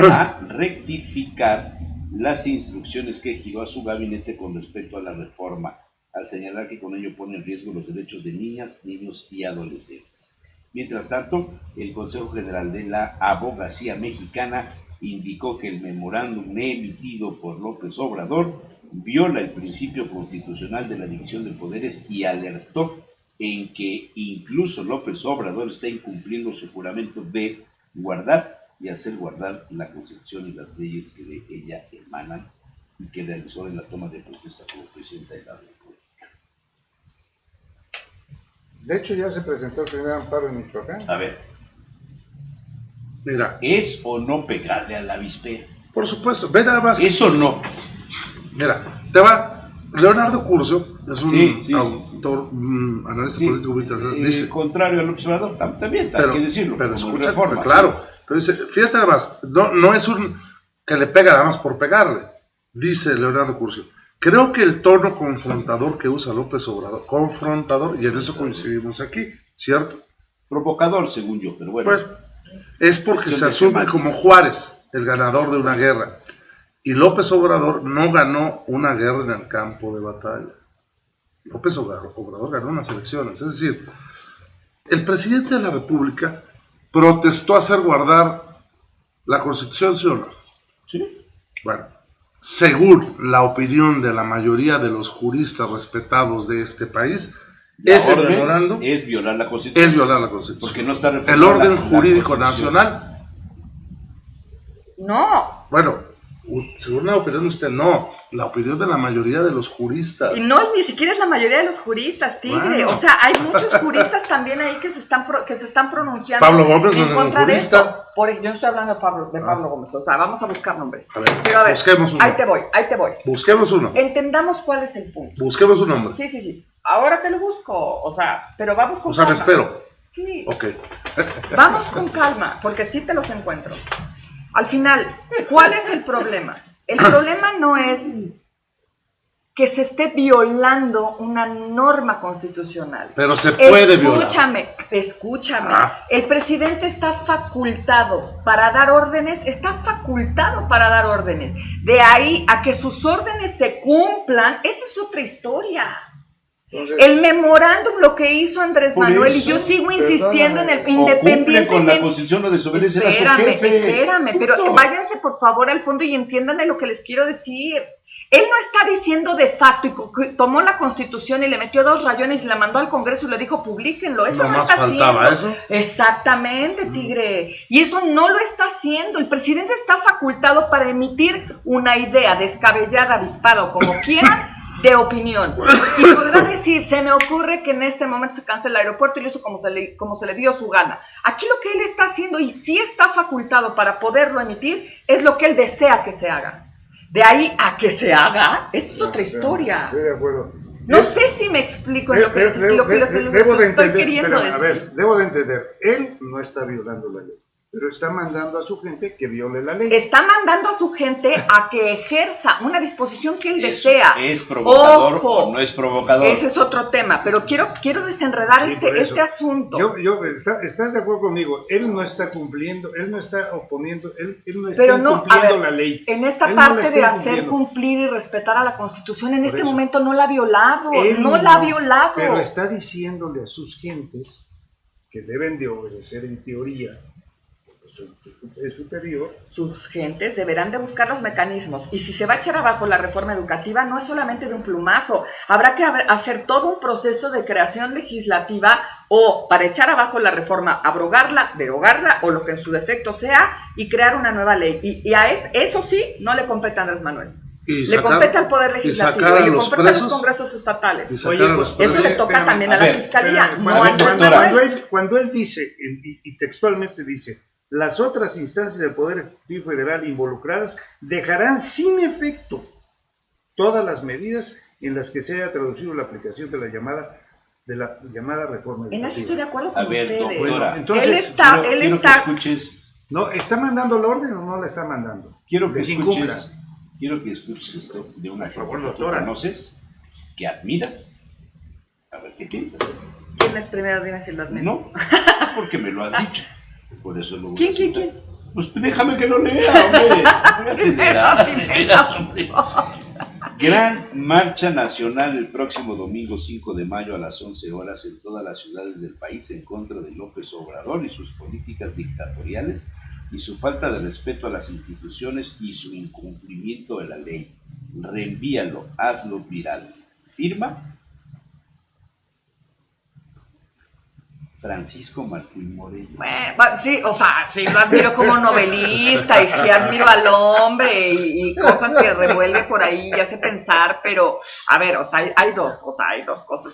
a rectificar las instrucciones que giró a su gabinete con respecto a la reforma, al señalar que con ello pone en riesgo los derechos de niñas, niños y adolescentes. Mientras tanto, el Consejo General de la Abogacía Mexicana indicó que el memorándum emitido por López Obrador viola el principio constitucional de la división de poderes y alertó en que incluso López Obrador está incumpliendo su juramento de guardar y hacer guardar la Constitución y las leyes que de ella emanan y que realizó en la toma de protesta como presidenta de la República. De hecho, ya se presentó el primer amparo en Michoacán. A ver, Mira, ¿es o no pegarle al avispero? por supuesto, ve nada más. ¿Es o no? Mira, te va. Leonardo Curcio es un Sí. autor, analista Sí, político muy interesante. Dice, contrario al observador, también hay que decirlo. pero como escucha, reforma. claro. Entonces, fíjate nada más, no es un que le pega nada más por pegarle, dice Leonardo Curcio. Creo que el tono confrontador que usa López Obrador, confrontador, y en eso coincidimos aquí, ¿cierto? Provocador, según yo, pero bueno. Pues es porque Cuestión se de asume semántica. como Juárez, el ganador de una guerra. Y López Obrador no ganó una guerra en el campo de batalla. López Obrador ganó unas elecciones. Es decir, el presidente de la República protestó hacer guardar la Constitución, ¿sí o no? Sí. Bueno, según la opinión de la mayoría de los juristas respetados de este país, La ese orden memorando es violar la Constitución. es violar la Constitución. Porque no está El reformada orden la jurídico Constitución. nacional, No. bueno, según la opinión de usted, no, la opinión de la mayoría de los juristas. Y no, ni siquiera es la mayoría de los juristas, Tigre. Bueno. O sea, hay muchos juristas también ahí que se están pronunciando Pablo Gómez no en es contra un de jurista. esto. Yo no estoy hablando de Pablo Gómez. O sea, vamos a buscar nombres. A ver, Pero a ver, busquemos uno. ahí te voy. Busquemos uno. Entendamos cuál es el punto. Busquemos un nombre. Sí. Ahora te lo busco. O sea, pero vamos con O sea, me calma. espero. Sí. Ok. Vamos con calma, porque sí te los encuentro. Al final, ¿cuál es el problema? El problema no es que se esté violando una norma constitucional. Pero se puede violar. Escúchame. El presidente está facultado para dar órdenes, De ahí a que sus órdenes se cumplan, esa es otra historia. Entonces, el memorándum, lo que hizo Andrés Manuel, y yo sigo insistiendo en el independiente. Con la Constitución o desobedecen a su jefe. Espérame, pero váyanse por favor al fondo y entiendan lo que les quiero decir. Él no está diciendo de facto, y tomó la Constitución y le metió 2 rayones y la mandó al Congreso y le dijo, publíquenlo. Eso no está haciendo. ¿Eso? Exactamente, tigre. Y eso no lo está haciendo. El presidente está facultado para emitir una idea descabellada, avispada o como quiera, de opinión. Y podrá decir, se me ocurre que en este momento se cancela el aeropuerto y lo hizo como se le dio su gana. Aquí lo que él está haciendo, y sí está facultado para poderlo emitir, es lo que él desea que se haga. De ahí a que se haga, eso es otra historia. Estoy de acuerdo. No sé si me explico en lo que estoy queriendo decir. A ver, debo de entender, él no está violando la ley, pero está mandando a su gente que viole la ley. Está mandando a su gente a que ejerza una disposición que él desea. ¿Es provocador o no es provocador? Ese es otro tema, pero quiero desenredar este asunto. ¿Estás de acuerdo conmigo? Él no está cumpliendo, él no está oponiendo, él no está incumpliendo la ley. En esta parte de hacer cumplir y respetar a la Constitución, en este momento no la ha violado, Pero está diciéndole a sus gentes que deben de obedecer en teoría, es superior. Sus gentes deberán de buscar los mecanismos, y si se va a echar abajo la reforma educativa, no es solamente de un plumazo, habrá que hacer todo un proceso de creación legislativa, o para echar abajo la reforma, abrogarla, derogarla, o lo que en su defecto sea, y crear una nueva ley, y a eso sí, no le compete a Andrés Manuel. Le compete al Poder Legislativo, y le compete a los congresos estatales. Oye, pues, eso le toca también a la Fiscalía, Cuando él dice, y textualmente dice, las otras instancias del Poder Ejecutivo Federal involucradas dejarán sin efecto todas las medidas en las que se haya traducido la aplicación de la llamada reforma educativa. En eso estoy de acuerdo con ustedes. Doctora, entonces, él está... que escuches. ¿No está mandando la orden o no la está mandando? Quiero que escuches esto de una gente que tú conoces, que admiras. A ver, ¿qué piensas? ¿Quién es primero? Dime si lo admiro. No, porque me lo has dicho. Por eso lo voy ¿Quién? Pues déjame que lo lea, hombre. Gran marcha nacional el próximo domingo 5 de mayo a las 11 horas en todas las ciudades del país en contra de López Obrador y sus políticas dictatoriales y su falta de respeto a las instituciones y su incumplimiento de la ley. Reenvíalo, hazlo viral. Firma Francisco Martín Moreno. Sí, o sea, sí lo admiro como novelista y sí admiro al hombre y cosas que revuelve por ahí y hace pensar, pero a ver, o sea, hay dos cosas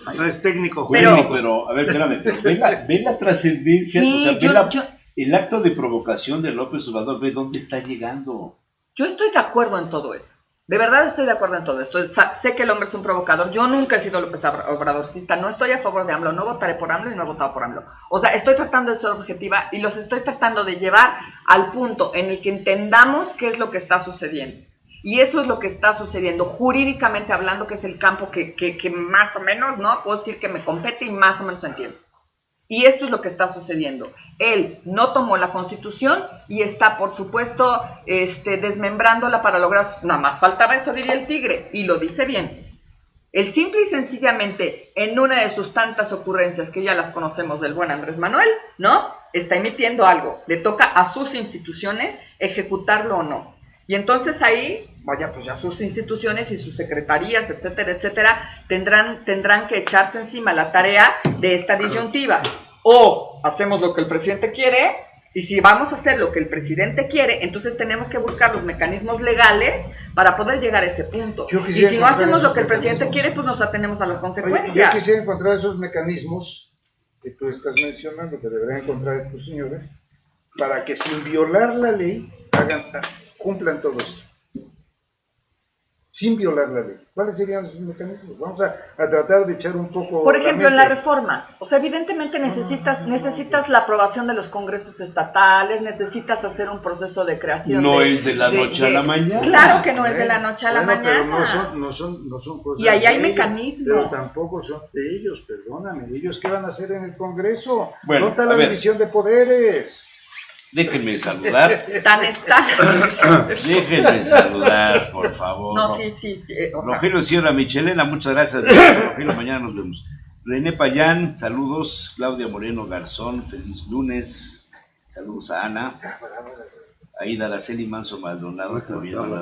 ahí. No es técnico, pero a ver, espérame, pero ve la trascendencia, sí, o sea, el acto de provocación de López Obrador, ve dónde está llegando. Yo estoy de acuerdo en todo eso. De verdad estoy de acuerdo en todo esto. Sé que el hombre es un provocador. Yo nunca he sido López Obradorcista. No estoy a favor de AMLO. No votaré por AMLO y no he votado por AMLO. O sea, estoy tratando de ser objetiva y los estoy tratando de llevar al punto en el que entendamos qué es lo que está sucediendo. Y eso es lo que está sucediendo, jurídicamente hablando, que es el campo que más o menos, ¿no? Puedo decir que me compete y más o menos entiendo. Y esto es lo que está sucediendo. Él no tomó la Constitución y está, por supuesto, desmembrándola para lograr... Nada más faltaba eso, diría el tigre, y lo dice bien. Él simple y sencillamente, en una de sus tantas ocurrencias, que ya las conocemos del buen Andrés Manuel, ¿no? Está emitiendo algo. Le toca a sus instituciones ejecutarlo o no. Y entonces ahí, vaya, pues ya sus instituciones y sus secretarías, etcétera, etcétera, tendrán que echarse encima la tarea de esta disyuntiva. O hacemos lo que el presidente quiere, y si vamos a hacer lo que el presidente quiere, entonces tenemos que buscar los mecanismos legales para poder llegar a ese punto. Y si no hacemos lo que el presidente quiere, pues nos atenemos a las consecuencias. Oye, yo quisiera encontrar esos mecanismos que tú estás mencionando, que deberían encontrar estos señores, para que sin violar la ley cumplan todo esto. sin violar la ley. ¿Cuáles serían esos mecanismos? Vamos a tratar de echar un poco... Por ejemplo, en la reforma, o sea, evidentemente necesitas la aprobación de los congresos estatales, necesitas hacer un proceso de creación. No es de la noche a la mañana. Claro que no es de la noche a la mañana. Pero no son cosas. Y ahí hay de ellos, mecanismos. pero tampoco son de ellos, perdóname. ¿Ellos qué van a hacer en el Congreso? Bueno, no está la división de poderes. Déjenme saludar. Tan está. Déjenme saludar, por favor. No, sí. Rogelio Sierra Michelena, muchas gracias. Rogelio, mañana nos vemos. René Payán, saludos. Claudia Moreno Garzón, feliz lunes. Saludos a Ana. Aida Araceli Manso Maldonado,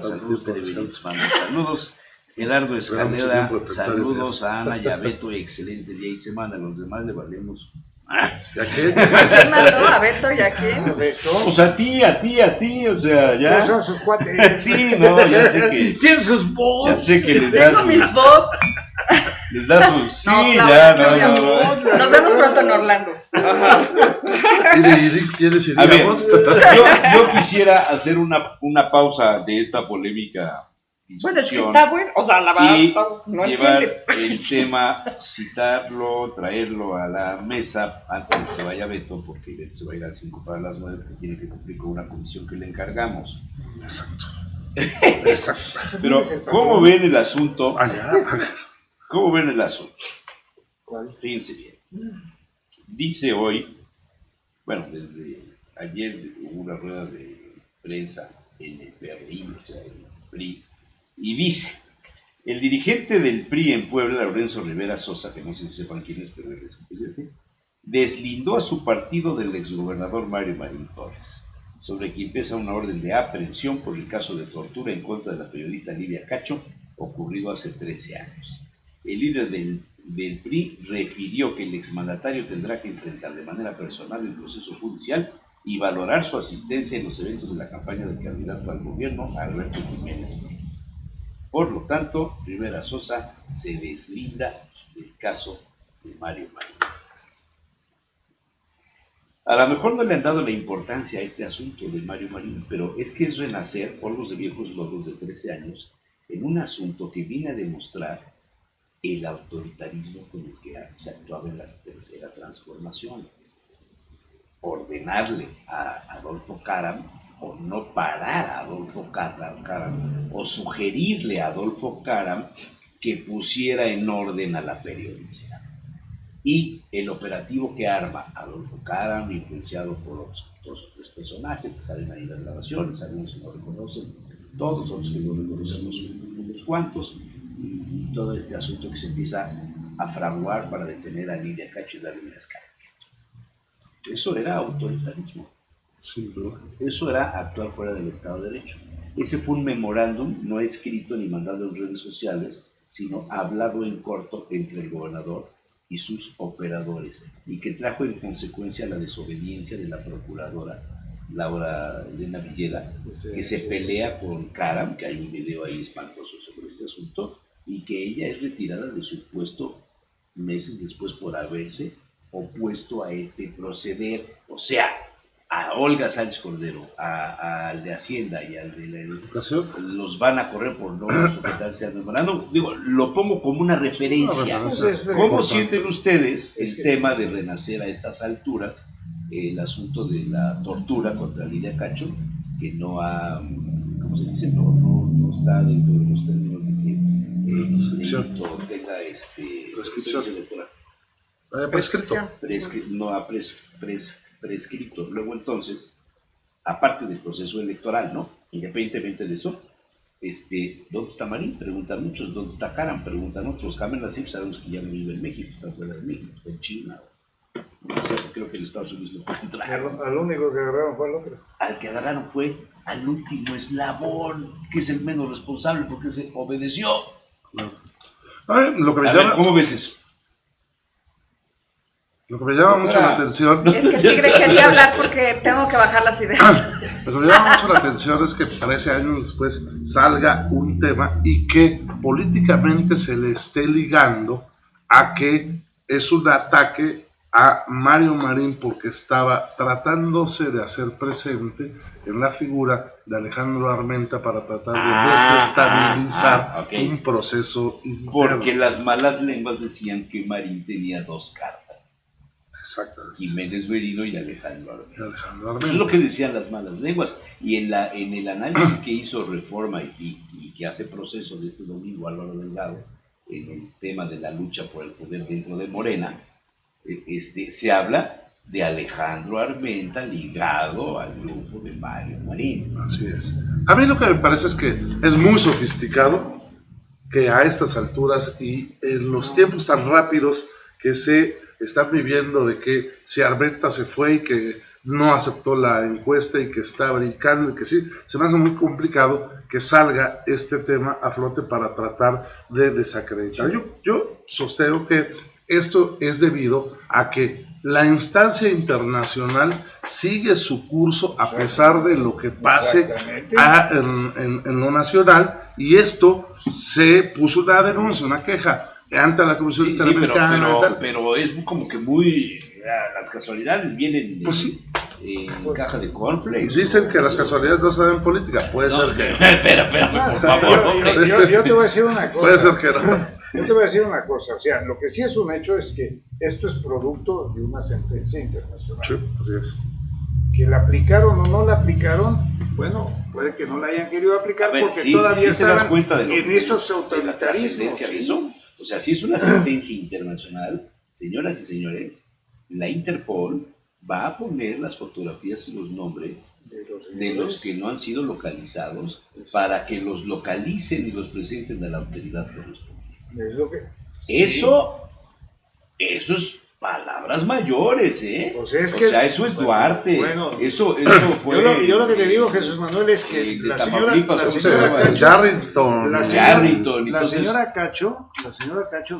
saludos. Tere Benítez manda saludos. Gerardo Escalera, saludos a Ana y a Beto, excelente día y semana. Los demás le valemos. ¿A quién mandó? ¿A Beto y a quién? Pues a ti, o sea, ya. ¿Qué son sus cuates? Sí, no, ya sé que. Tienen sus bots. Ya sé que les da Tengo sus. mis bots. Les da sus. Sí, No, ya, Claudia, no. Nos vemos pronto en Orlando. ¿Quieres ir? A ver, yo quisiera hacer una pausa de esta polémica Bueno, es que discusión está bueno. O sea, la verdad, y no llevar entiende. el tema, citarlo, traerlo a la mesa antes de que se vaya Beto, porque Beto se va a ir a 5 para las 9, que tiene que cumplir con una comisión que le encargamos. Exacto. Pero, ¿cómo ven el asunto? Allá. ¿Cómo ven el asunto? ¿Cuál? Fíjense bien. Dice hoy, bueno, desde ayer hubo una rueda de prensa en el PRI, o sea, en el PRI, y dice, el dirigente del PRI en Puebla, Lorenzo Rivera Sosa, que no sé si sepan quién es, pero es el presidente, deslindó a su partido del exgobernador Mario Marín Torres, sobre quien pesa una orden de aprehensión por el caso de tortura en contra de la periodista Lidia Cacho, ocurrido hace 13 años. El líder del PRI refirió que el exmandatario tendrá que enfrentar de manera personal el proceso judicial y valorar su asistencia en los eventos de la campaña del candidato al gobierno, Alberto Jiménez. Por lo tanto, Rivera Sosa se deslinda del caso de Mario Marín. A lo mejor no le han dado la importancia a este asunto de Mario Marín, pero es que es renacer polvos de viejos logros de 13 años en un asunto que viene a demostrar el autoritarismo con el que se actuaba en la tercera transformación. Ordenarle a Adolfo Caram o no parar a Adolfo Caram o sugerirle a Adolfo Caram que pusiera en orden a la periodista. Y el operativo que arma Adolfo Caram, influenciado por dos o tres personajes que salen ahí en las grabaciones, algunos que no reconocen, todos otros que no reconocemos unos cuantos, y todo este asunto que se empieza a fraguar para detener a Lidia Cacho y darle una escala. Eso era autoritarismo. Eso era actuar fuera del Estado de Derecho. Ese fue un memorándum no escrito ni mandado en redes sociales, sino hablado en corto entre el gobernador y sus operadores, y que trajo en consecuencia la desobediencia de la procuradora Laura Elena Villela, que se pelea con Caram, que hay un video ahí espantoso sobre este asunto, y que ella es retirada de su puesto meses después por haberse opuesto a este proceder. O sea, a Olga Sánchez Cordero, al de Hacienda y al de la Educación, los van a correr por no sujetarse al memorándum. Digo, lo pongo como una referencia. ¿Cómo sienten ustedes el tema de renacer a estas alturas, el asunto de la tortura contra Lidia Cacho, que no ha, ¿cómo se dice? No está dentro de los términos de que el delito tenga prescripción electoral. Prescrito. Luego entonces, aparte del proceso electoral, ¿no? Independientemente de eso, ¿dónde está Marín? Preguntan muchos. ¿Dónde está Caram? Preguntan otros. Carmen Nassim sabemos que ya no vive en México, está fuera de México, está en China. No sé, creo que en Estados Unidos no puede entrar. Al único que agarraron fue al otro. Al que agarraron fue al último eslabón, que es el menos responsable porque se obedeció. ¿Cómo ves eso? Lo que me llama mucho la atención... Es que el tigre quería hablar porque tengo que bajar las ideas. Lo que me llama mucho la atención es que 13 años después salga un tema y que políticamente se le esté ligando a que es un ataque a Mario Marín porque estaba tratándose de hacer presente en la figura de Alejandro Armenta para tratar de desestabilizar ok. un proceso interno. Porque las malas lenguas decían que Marín tenía dos cartas. Exactamente. Jiménez Merino y Alejandro Armenta. Alejandro Eso Armenta. es lo que decían las malas lenguas. Y en el análisis que hizo Reforma y que hace Proceso de este domingo Álvaro Delgado, en el tema de la lucha por el poder dentro de Morena, se habla de Alejandro Armenta ligado al grupo de Mario Marín. Así es. A mí lo que me parece es que es muy sofisticado que a estas alturas y en los tiempos tan rápidos que se están viviendo, de que si Armenta se fue y que no aceptó la encuesta y que está brincando y que sí, se me hace muy complicado que salga este tema a flote para tratar de desacreditar. Yo sostengo que esto es debido a que la instancia internacional sigue su curso a pesar de lo que pase en lo nacional, y esto se puso una denuncia, una queja ante la Comisión Interamericana. Pero es como que muy... Las casualidades vienen Pues sí. En caja de cornflakes. Dicen que las casualidades no se dan en política. Puede ser que... Espera, por favor. Yo te voy a decir una cosa. Puede ser que no. Yo te voy a decir una cosa. O sea, lo que sí es un hecho es que esto es producto de una sentencia internacional. Sí, así es. Que la aplicaron o no la aplicaron, bueno, puede que no la hayan querido aplicar porque todavía estaban en esos autoritarismos. De eso. O sea, si es una sentencia internacional, señoras y señores, la Interpol va a poner las fotografías y los nombres de los que no han sido localizados para que los localicen y los presenten a la autoridad correspondiente. Es lo que, eso es palabras mayores, ¿eh? Pues es eso es Duarte. Bueno, eso fue. Yo lo que te digo, Jesús Manuel, es que la señora Cacho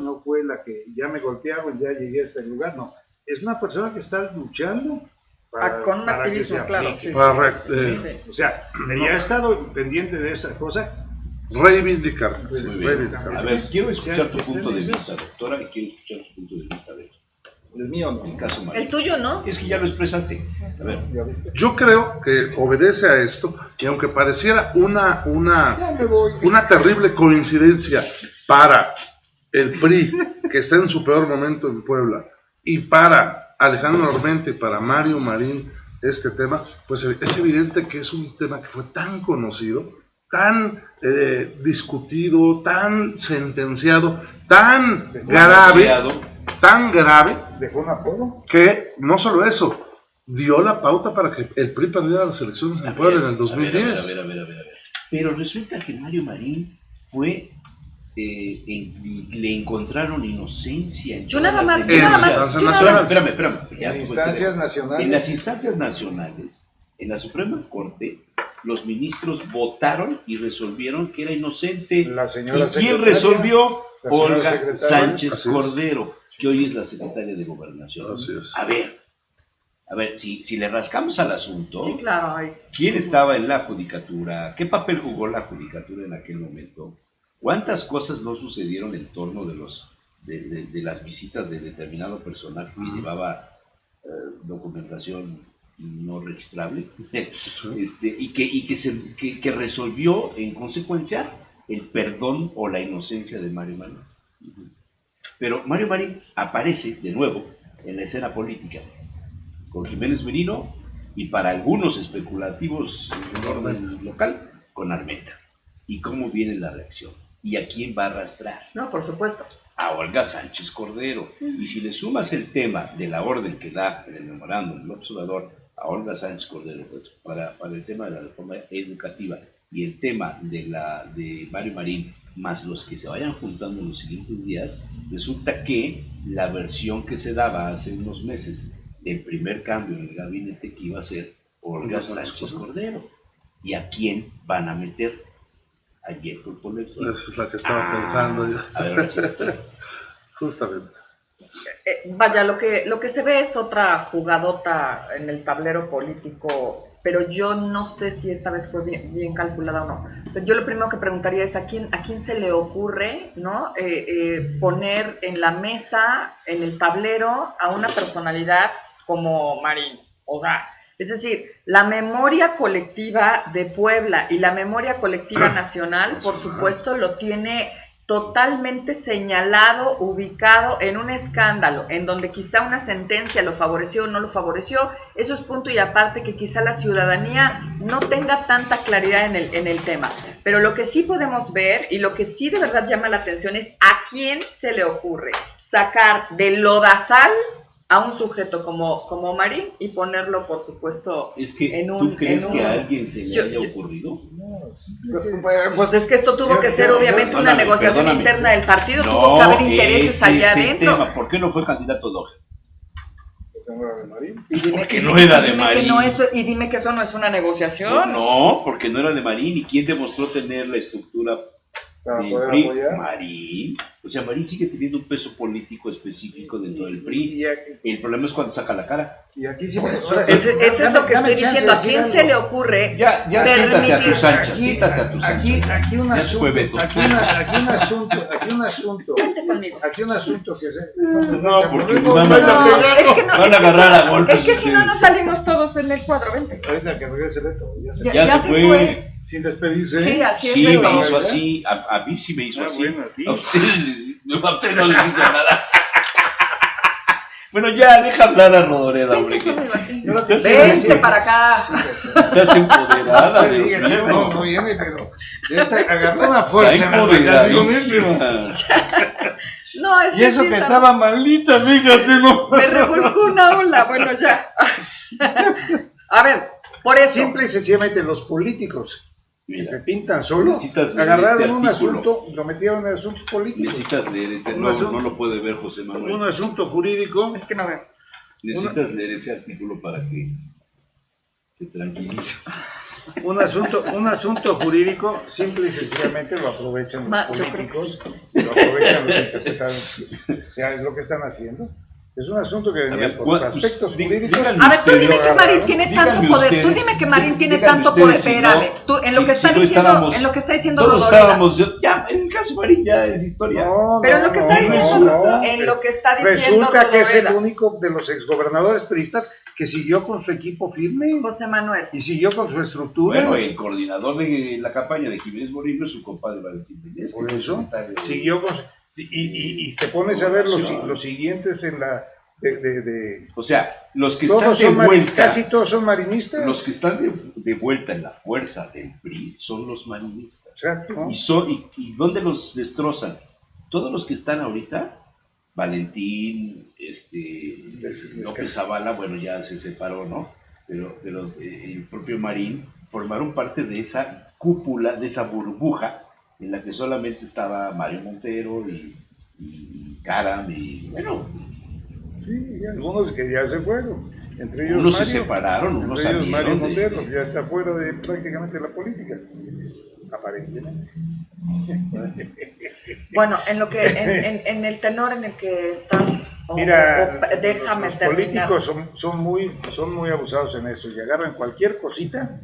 no fue la que ya me golpearon, ya llegué a este lugar, no. Es una persona que está luchando con un activismo, claro. Sí. O sea, ella ha estado pendiente de esa cosa. Reivindicar. A ver, quiero escuchar tu punto de vista, doctora, y quiero escuchar tu punto de vista, de el mío no. El caso María. El tuyo no. Es que ya lo expresaste. A ver. Yo creo que obedece a esto, y aunque pareciera una terrible coincidencia para el PRI, que está en su peor momento en Puebla, y para Alejandro Armenta y para Mario Marín este tema, pues es evidente que es un tema que fue tan conocido, tan discutido, tan sentenciado, tan grave, dejó un apodo, que no solo eso, dio la pauta para que el PRI perdiera las elecciones en Puebla en el 2010. A ver. Pero resulta que Mario Marín fue... le encontraron inocencia en instancias nacionales. En las instancias nacionales, en la Suprema Corte, los ministros votaron y resolvieron que era inocente. La señora ¿Y quién resolvió? Olga Sánchez Así es. Cordero, que hoy es la secretaria de Gobernación. Así es. A ver, si le rascamos al asunto, sí, claro, ¿quién estaba en la judicatura? ¿Qué papel jugó la judicatura en aquel momento? ¿Cuántas cosas no sucedieron en torno de las visitas de determinado personaje que llevaba documentación no registrable? y que resolvió en consecuencia el perdón o la inocencia de Mario Marín. Pero Mario Marín aparece de nuevo en la escena política con Jiménez Merino y para algunos especulativos en orden local con Armenta. ¿Y cómo viene la reacción? ¿Y a quién va a arrastrar? No, por supuesto. A Olga Sánchez Cordero. Y si le sumas el tema de la orden que da en el memorándum del observador a Olga Sánchez Cordero, pues, para el tema de la reforma educativa y el tema de Mario Marín, más los que se vayan juntando en los siguientes días, resulta que la versión que se daba hace unos meses del primer cambio en el gabinete que iba a ser Olga Sánchez Cordero. ¿Y a quién van a meter? Ayer fue por el sol. Esa es la que estaba pensando yo. A ver, Justamente. Vaya, lo que se ve es otra jugadota en el tablero político pero yo no sé si esta vez fue bien calculada o no. O sea, yo lo primero que preguntaría es a quién se le ocurre, ¿no? Poner en la mesa, en el tablero, a una personalidad como Marín. O sea, es decir, la memoria colectiva de Puebla y la memoria colectiva nacional, por supuesto, lo tiene totalmente señalado, ubicado en un escándalo, en donde quizá una sentencia lo favoreció o no lo favoreció. Eso es punto y aparte, que quizá la ciudadanía no tenga tanta claridad en el tema. Pero lo que sí podemos ver, y lo que sí de verdad llama la atención, es a quién se le ocurre sacar de lodazal a un sujeto como Marín y ponerlo, por supuesto, Es que en un... ¿tú crees que un, a alguien se le haya ocurrido? Pues es que esto tuvo que ser obviamente una negociación interna del partido, tuvo que haber intereses allá adentro. Tema. ¿Por qué no fue candidato Doge? Porque no era de Marín. Y dime que eso no es una negociación. No, porque no era de Marín. ¿Y quién demostró tener la estructura del PRI? Marín. O sea, Marín sigue teniendo un peso político específico dentro del PRI. El problema es cuando saca la cara. Y aquí sí, Eso es lo que estoy diciendo. ¿A quién se le ocurre? Ya siéntate a tus anchas, siéntate a tus anchas. Aquí un Ya se fue asunto, Beto. aquí un asunto que se... No, porque no, van a agarrar a golpes. Es que si no, no salimos todos en el cuadro. Vente. Ahorita que regrese Beto, Ya se fue. sin despedirse. Sí, así es. Sí, Beto. me hizo así. A mí sí me hizo así. Bueno, a ti. A ustedes no les hizo nada. Bueno, ya, deja hablar a Rodoreda, hombre. Vente para acá. Estás empoderada, No, Dios mío. no viene, pero agarró una fuerza. Está empoderadísima. No, es Y eso sí que está- estaba malita, fíjate, no. Me revolcó una ola, bueno, ya. A ver, por eso. Simple y sencillamente los políticos que se Mira, pintan solo, necesitas leer agarraron este un artículo. asunto y lo metieron en asuntos políticos. necesitas leer ese, Un no asunto- lo puede ver José Un Manuel. asunto jurídico. Es que no veo. Necesitas leer ese artículo para que te tranquilices. Un asunto jurídico, simple y sencillamente lo aprovechan los políticos, lo aprovechan los interpretantes. Ya es lo que están haciendo. Es un asunto que venía por aspectos jurídicos. A ver, tú dime que Marín tiene tanto poder. Tú dime que Marín tiene tanto poder. Espérame. Tú, en lo que está diciendo, en lo que está diciendo todos Rodolfo. estábamos, ya, en el caso Marín ya es historia. Pero en lo que está diciendo, en lo que está diciendo Resulta que es el Rodoreda. único de los exgobernadores priistas que siguió con su equipo firme José Manuel. y siguió con su estructura. Bueno, el coordinador de la campaña de Jiménez Morillo es su compadre Valentín Peñez. Por que es eso secretario de- siguió con y te pones a ver los siguientes en la de O sea, los que todos están son de vuelta, casi todos son marinistas. los que están de vuelta en la fuerza del PRI son los marinistas. Exacto. ¿Y dónde los destrozan? Todos los que están ahorita, Valentín, López Zavala, bueno, ya se separó, ¿no? Pero el propio Marín formaron parte de esa cúpula, de esa burbuja en la que solamente estaba Mario Montero y Caram y, bueno, Sí, y algunos que ya se fueron. Entre ellos unos se Mario, separaron, unos entre ellos Mario salieron de- Montero, ya está fuera de prácticamente la política. Aparentemente. Bueno, en lo que en el tenor en el que estás. Mira, Déjame los terminar. políticos son muy abusados en eso y agarran cualquier cosita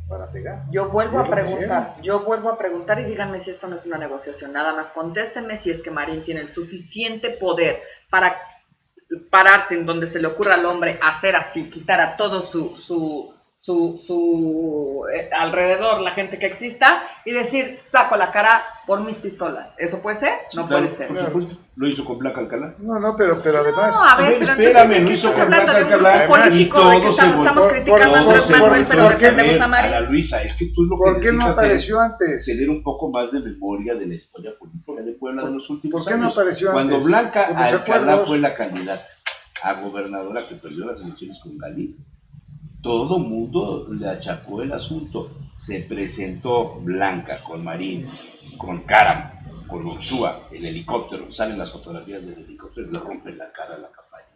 para pegar. Yo vuelvo Es a lo que preguntar y díganme si esto no es una negociación. Nada más contéstenme si es que Marín tiene el suficiente poder para pararse en donde se le ocurra al hombre hacer así, quitar a todo su alrededor, la gente que exista, y decir, saco la cara por mis pistolas. ¿Eso puede ser? No Claro, puede ser. por supuesto, lo hizo con Blanca Alcalá. No, pero además. No, a ver, pero espérame, entonces, lo ¿qué hizo estás con hablando de un Blanca grupo Alcalá, político? y ¿De qué todo se estamos volvió- criticando a Andrés Manuel, pero ¿por qué defendemos a Ana Marín? Luisa, es que tú lo que ¿Por qué no necesitas apareció es antes? tener un poco más de memoria de la historia política de Puebla de los últimos ¿Por qué no años. apareció Cuando antes? Blanca Con los Alcalá acuerdos. fue la candidata a gobernadora que perdió las elecciones con Gali, todo mundo le achacó el asunto. Se presentó Blanca con Marín, con Caram, con Ursúa, el helicóptero, salen las fotografías del helicóptero y le rompen la cara a la campaña.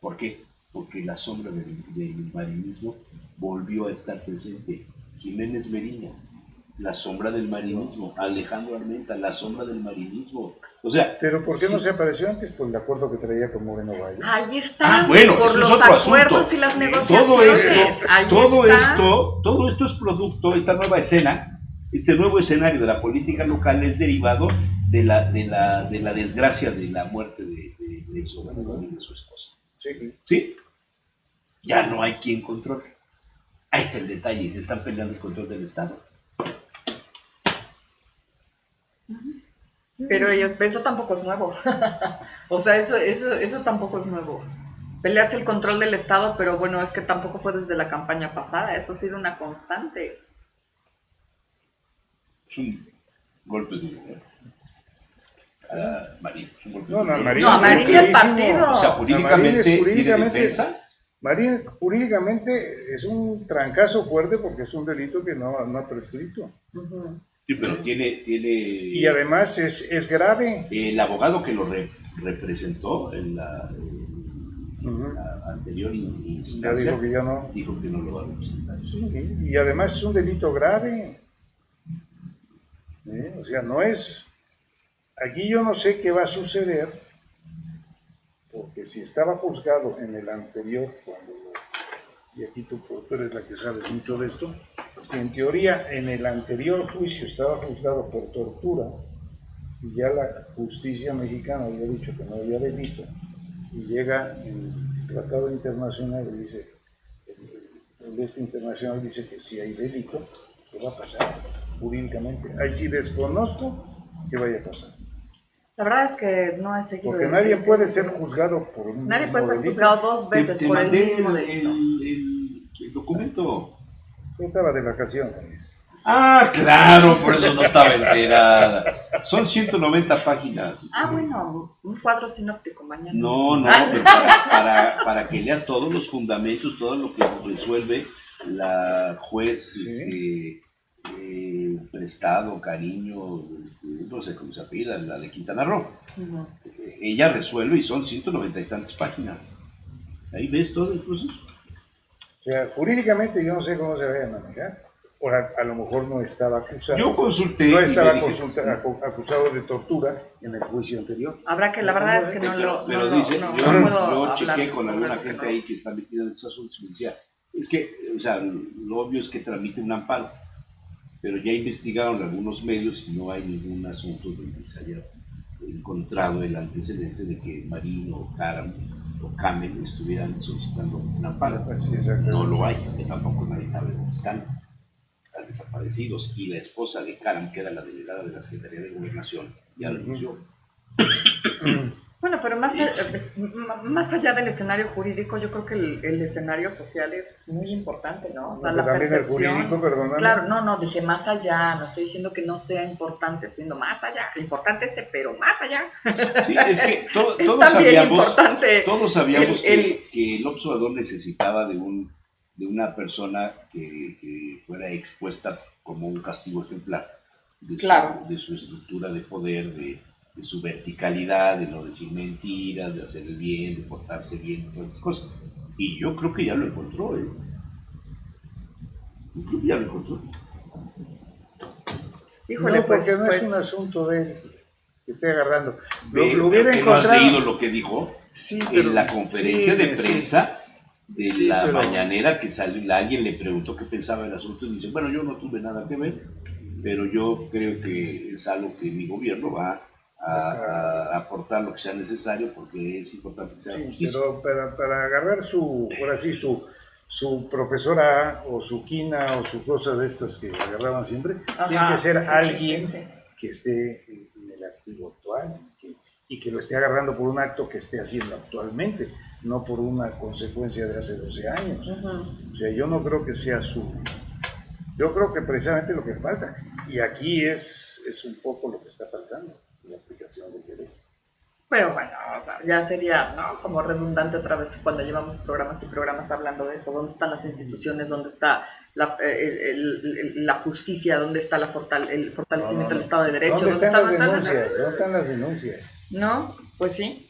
¿Por qué? Porque la sombra del marinismo volvió a estar presente. Jiménez Medina, La sombra del marinismo. Alejandro Armenta, la sombra del marinismo. O sea, Pero ¿por qué no se apareció antes? Por el acuerdo que traía con Moreno Valle. Ahí está, bueno, por eso los es otro acuerdos asunto. y las Todo negociaciones. esto, todo esto es producto, esta nueva escena, este nuevo escenario de la política local es derivado de la desgracia de la muerte de exgobernador y de su esposa. ¿Sí? Ya no hay quien controle. Ahí está el detalle, se están peleando el control del Estado. Pero eso tampoco es nuevo. O sea, eso tampoco es nuevo. Pelearse el control del Estado, pero bueno, es que tampoco fue desde la campaña pasada, eso ha sido una constante. Es un golpe duro, ¿eh? A Marín, es un golpe No, duro. a Marín, No, a Marín y al durísimo. partido. O sea, jurídicamente, ¿tiene jurídicamente defensa? Marín jurídicamente es un trancazo fuerte porque es un delito que no ha prescrito. Ujú. Sí, pero tiene... Y además es grave. El abogado que lo representó en la Ujú. anterior Ya instancia dijo que ya no. dijo que no lo va a representar. Sí, y además es un delito grave. O sea, no es... Aquí yo no sé qué va a suceder, porque si estaba juzgado en el anterior, y aquí tú eres la que sabes mucho de esto, si en teoría en el anterior juicio estaba juzgado por tortura, y ya la justicia mexicana había dicho que no había delito, y llega en el tratado internacional y dice, el este internacional dice que si hay delito, ¿qué va a pasar jurídicamente? Ahí sí desconozco qué vaya a pasar. La verdad es que no he seguido. Porque nadie puede ser juzgado por un Nadie mismo puede ser delito. juzgado dos veces Te por el mandé mismo delito. el documento. Yo estaba de vacaciones. Ah, claro, por eso no estaba enterada. Son 190 páginas. Ah, bueno, un cuadro sinóptico mañana. No, pero para que leas todos los fundamentos, todo lo que resuelve la juez, Prestado, Cariño, no sé cómo se apellida, la de Quintana Roo. Uh-huh. Ella resuelve y son 190 y tantas páginas. Ahí ves todo el proceso. O sea, jurídicamente yo no sé cómo se vaya a manejar. O a lo mejor no estaba acusado. Yo consulté. No y estaba le dije, acusado de tortura en el juicio anterior. Habrá que, la verdad es que no pero, lo. pero no, dice, no, yo, no puedo yo hablar chequé con sobre alguna lo que gente no. ahí que está metida en esos asuntos y me decía, es que, o sea, lo obvio es que tramite un amparo, pero ya investigaron algunos medios y no hay ningún asunto donde se haya encontrado el antecedente de que Marín o Karam o Kamel estuvieran solicitando un amparo. Sí, No lo hay, que tampoco nadie sabe dónde están desaparecidos, y la esposa de Karam, que era la delegada de la Secretaría de Gobernación, ya lo anunció. Bueno, pero más allá del escenario jurídico, yo creo que el escenario social es muy importante, ¿no? O sea, No, la también el percepción. jurídico, perdóname. Claro, no, dije más allá, no estoy diciendo que no sea importante, sino más allá, importante pero más allá. Sí, es que todos también sabíamos que el observador necesitaba de una persona que fuera expuesta como un castigo ejemplar de su estructura de poder, de su verticalidad, de no decir mentiras, de hacer el bien, de portarse bien, todas esas cosas. Y yo creo que ya lo encontró, Yo creo que ya lo encontró. Híjole, no, porque no pues, es un asunto de él que esté agarrando. Lo hubiera ¿No encontrado. has leído lo que dijo Sí, pero, en la conferencia de prensa de la pero, mañanera, que alguien le preguntó qué pensaba del asunto y dice, bueno, yo no tuve nada que ver, pero yo creo que es algo que mi gobierno va a aportar lo que sea necesario porque es importante que sea justicia. Pero para agarrar su profesora o su quina o su cosa de estas que agarraban siempre, tiene que ser alguien que esté en el activo actual y que lo esté agarrando por un acto que esté haciendo actualmente, no por una consecuencia de hace 12 años. O sea, yo no creo que sea yo creo que precisamente lo que falta, y aquí es un poco lo que está faltando, la aplicación del derecho. Pero bueno, o sea, ya sería, ¿no?, como redundante otra vez cuando llevamos programas y programas hablando de eso. ¿Dónde están las instituciones? ¿Dónde está la justicia? ¿Dónde está el fortalecimiento del Estado de Derecho? ¿Dónde están las denuncias? ¿Dónde están las denuncias? No, pues sí,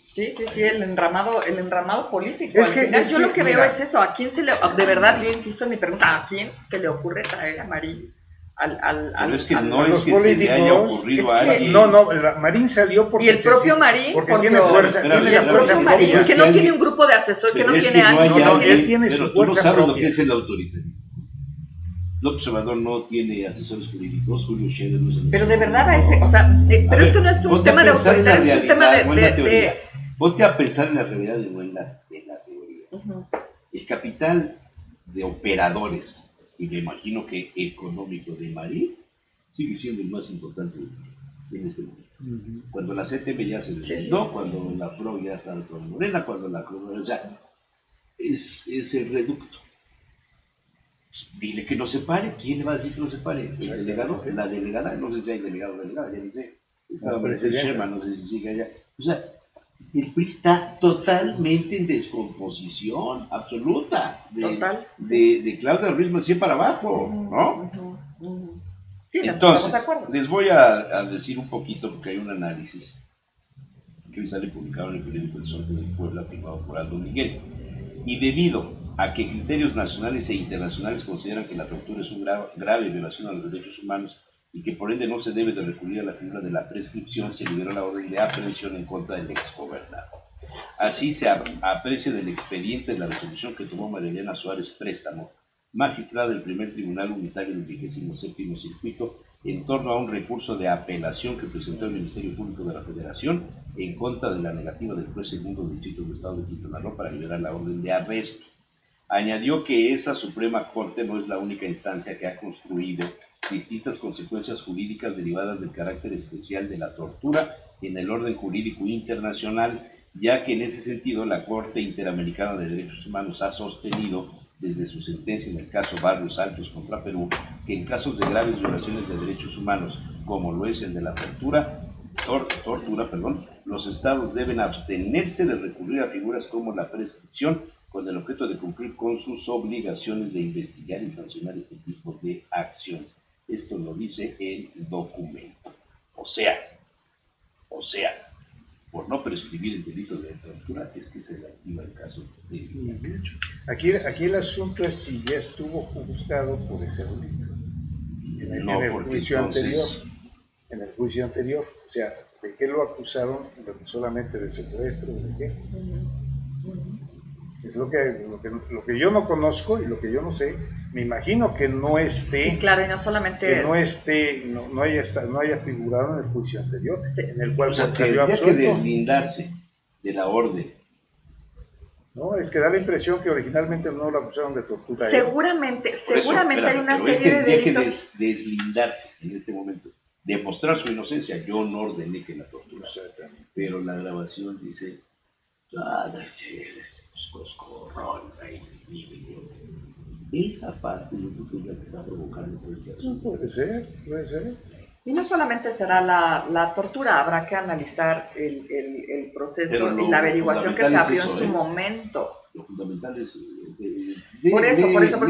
el enramado político. Es que yo lo que veo mira, es eso. ¿A quién de verdad, yo insisto en mi pregunta, ¿a quién se le ocurre traer a Marín Pero es que a no es los que se le haya políticos, ocurrido es a que- alguien. No, Marín salió porque Y el propio Marín, porque porque- tiene fuerza, Espérame, tiene Y la el espérame, fuerza propio es que Marín, no es que que no alguien- tiene un grupo de asesor, que Pero no es tiene que no algo. hay no, alguien, él tiene su pero tú no fuerza sabes lo propia. que es el autoritarismo. López Obrador no tiene asesores jurídicos, Julio Scherer no es el Pero de asesor verdad, jurídico. pero A ver, esto no es un ponte a tema de pensar en la autoridad, es un tema realidad, no en la teoría. de... Ponte a pensar en la realidad y no en la teoría. Ujú. El capital de operadores, y me imagino que económico de Marín, sigue siendo el más importante en este momento. Cuando la CTM ya se deslindó, cuando la PRO ya está con Morena, cuando la CRO, o sea, es el reducto. Dile que no se pare. ¿Quién le va a decir que no se pare? ¿El delegado? ¿La delegada? No sé si hay delegado o delegada, ya ni sé. Estaba Mercedes Sherman, no sé si sigue allá. O sea, el PRI está totalmente en descomposición absoluta. Total. De Claudia Ruiz Massieu para abajo, ¿no? Ujú, ujú. Sí, nos Entonces, estamos de acuerdo. les voy a decir un poquito, porque hay un análisis que hoy sale publicado en el periódico El Sol de Puebla, firmado por Aldo Miguel. Y debido a que criterios nacionales e internacionales consideran que la tortura es una grave violación a los derechos humanos y que por ende no se debe de recurrir a la figura de la prescripción, se liberó la orden de aprehensión en contra del exgobernador. Así se aprecia del expediente de la resolución que tomó María Elena Suárez Préstamo, magistrada del primer tribunal unitario del 27º circuito, en torno a un recurso de apelación que presentó el Ministerio Público de la Federación en contra de la negativa del juez segundo del Distrito del Estado de Quintana Roo para liberar la orden de arresto. Añadió que esa Suprema Corte no es la única instancia que ha construido distintas consecuencias jurídicas derivadas del carácter especial de la tortura en el orden jurídico internacional, ya que en ese sentido la Corte Interamericana de Derechos Humanos ha sostenido desde su sentencia en el caso Barrios Altos contra Perú, que en casos de graves violaciones de derechos humanos, como lo es el de la tortura, los estados deben abstenerse de recurrir a figuras como la prescripción con el objeto de cumplir con sus obligaciones de investigar y sancionar este tipo de acciones. Esto lo dice el documento. O sea, por no prescribir el delito de tortura es que se le activa el caso de Villavicencio. Aquí el asunto es si ya estuvo juzgado por ese delito. No, en el porque juicio entonces... en el juicio anterior, o sea, ¿de qué lo acusaron? ¿Solamente de secuestro? ¿De qué? Es lo que yo no conozco y lo que yo no sé. Me imagino que no esté, Sí, claro, y no solamente... que no haya figurado en el juicio anterior, Sí. en el cual O sea, salió tendría que absuelto. deslindarse de la orden. No, es que da la impresión que originalmente no lo acusaron de tortura. Seguramente Por eso, hay espérame, una pero él serie de tendría que delitos... deslindarse en este momento, demostrar su inocencia. Yo no ordené que la tortura, pero la grabación dice, coscorrones ahí, esa parte yo creo que es la que está provocando todo el caso. Puede ser. Y no solamente será la tortura, habrá que analizar el proceso y la averiguación que se abrió en su momento. Lo fundamental es... Por eso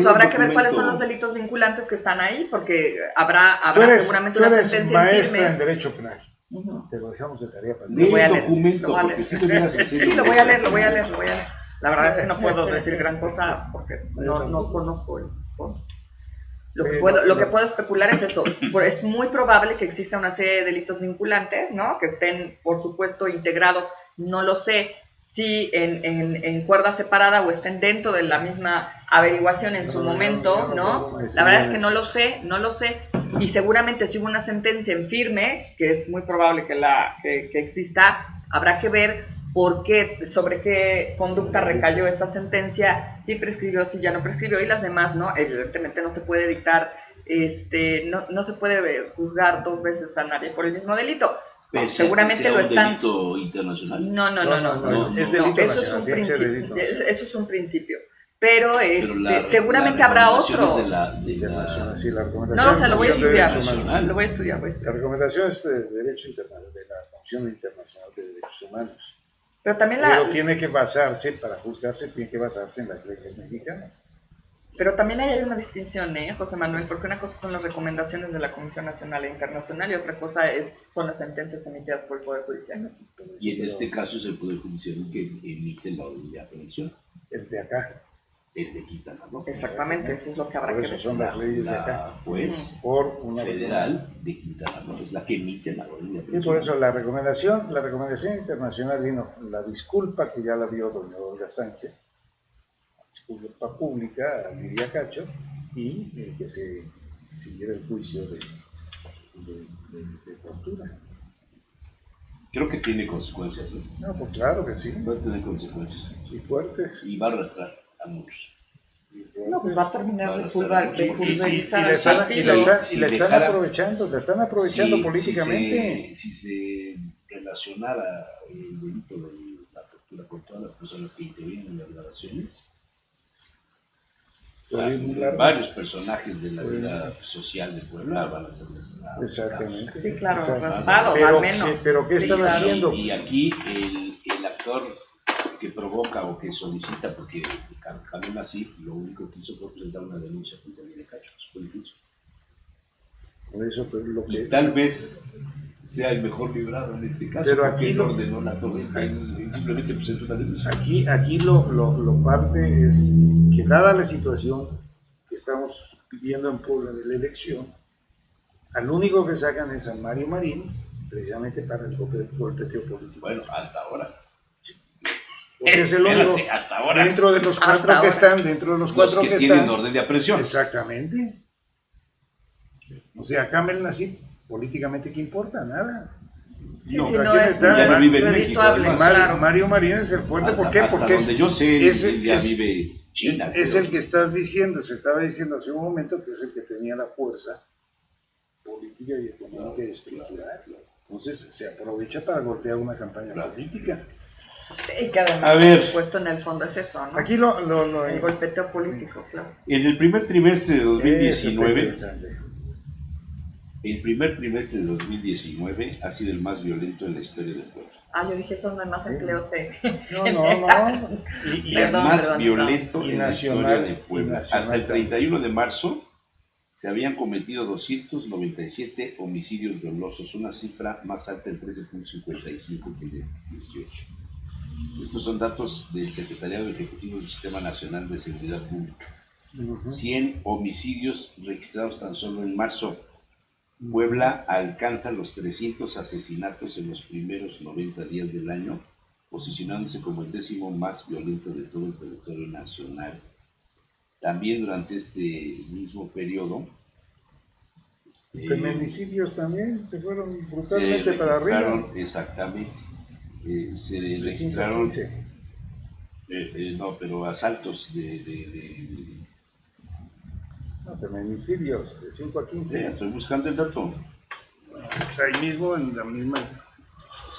habrá que ver cuáles son los delitos vinculantes que están ahí, porque habrá seguramente una sentencia en maestra firme. en Derecho Penal. Ujú. Te lo dejamos de tarea para Lee Lo voy a el leer, documento, lo voy a porque leer. si lo hubieras hecho... Sí, lo voy a leer. La verdad es que no puedo decir gran cosa porque no conozco el fondo. Lo que puedo especular es eso. Es muy probable que exista una serie de delitos vinculantes, ¿no? Que estén, por supuesto, integrados. No lo sé si en cuerda separada o estén dentro de la misma averiguación en su momento, ¿no? La verdad es que no lo sé. Y seguramente si hubo una sentencia en firme, que es muy probable que exista, habrá que ver por qué, sobre qué conducta recayó esta sentencia, si prescribió, si ya no prescribió, y las demás, ¿no? Evidentemente no se puede dictar, no se puede juzgar dos veces a nadie por el mismo delito. Seguramente lo están... delito internacional. No, es delito eso es nacional, un tiene que ser principio. delito. Eso es un principio. Pero, Pero seguramente habrá otro. Internacional, sí, la recomendación. No, o sea, lo voy a de Derechos estudiar. Humanos. Lo voy a estudiar. La recomendación es de Derecho Internacional, de la Comisión Internacional de Derechos Humanos. Pero también Pero tiene que basarse, para juzgarse, tiene que basarse en las leyes mexicanas. Pero también hay una distinción, José Manuel, porque una cosa son las recomendaciones de la Comisión Nacional e Internacional y otra cosa son las sentencias emitidas por el Poder Judicial. Y en este caso es el Poder Judicial el que emite la orden de aprehensión. El de acá. el de Quintana Roo. Exactamente, eso es lo que habrá Por que eso ver. son las leyes de acá. La juez Por una federal de Quintana Roo es la que emite la orden de Y aprehensión. por eso la recomendación internacional vino la disculpa que ya la dio doña Olga Sánchez, disculpa pública a Lidia Cacho, y que se siguiera el juicio de tortura. Creo que tiene consecuencias, ¿no? No, pues claro que sí, Va a tener consecuencias y fuertes. y va a arrastrar a muchos. No, pues va a terminar de Y pulverizar la al están, partido. Si la están dejara- aprovechando, políticamente. Si se relacionara el delito de la tortura con todas las personas que intervienen en las grabaciones, varios personajes de la vida social de Puebla van a ser asesinados. Exactamente. Sí, claro, Exacto. raspados, Pero, al menos. pero ¿qué Sí, están claro. haciendo? Y aquí el actor que provoca o que solicita, porque Jamil así, lo único que hizo fue presentar una denuncia contra Lidia Cacho, eso fue lo que hizo. Por eso, pero lo Y que tal vez sea el mejor librado en este caso, Pero porque aquí él lo- ordenó la tormenta, él simplemente presentó una denuncia. aquí lo parte es que dada la situación que estamos viviendo en Puebla de la elección, al único que sacan es a Mario Marín, precisamente para el golpeteo político. Bueno, hasta ahora. Porque es el único, Espérate, hasta ahora. dentro de los Hasta cuatro que ahora. están, dentro de los Los cuatro que que tienen están, orden de aprehensión. exactamente. O sea, Kamel Nasif, políticamente, ¿qué importa? Nada. No, Sí, ¿Pero no quién es está? ya no vive en México, redituable, además. claro. Mario Marín es el fuerte, Hasta, ¿por qué? hasta Porque donde yo sé, es- él ya es- vive China. es creo. el que estás diciendo, se estaba diciendo hace un momento que es el que tenía la fuerza política y económica y estructural. Entonces se aprovecha para golpear una campaña Claro. política. Y que además, A ver. por supuesto, en el fondo es eso, ¿no? Aquí El golpeteo político, claro. En el primer trimestre de Eso 2019, está interesante. el primer trimestre de 2019 ha sido el más violento en la historia del pueblo. Ah, yo dije, eso no hay más empleos, No. Y Perdón, el más perdón, violento y en la nacional, historia de y Puebla. nacional Hasta el también. 31 de marzo se habían cometido 297 homicidios dolosos, una cifra más alta en 13.55 que el 18. Estos son datos del Secretariado Ejecutivo del Sistema Nacional de Seguridad Pública. 100 homicidios registrados tan solo en marzo. Puebla alcanza los 300 asesinatos en los primeros 90 días del año, posicionándose como el 10º más violento de todo el territorio nacional. También durante este mismo periodo Feminicidios también se fueron se brutalmente para registraron, arriba. exactamente, se De registraron, 115. no, pero asaltos No, feminicidios de 5 a 15. estoy buscando el dato. Ahí mismo, en la misma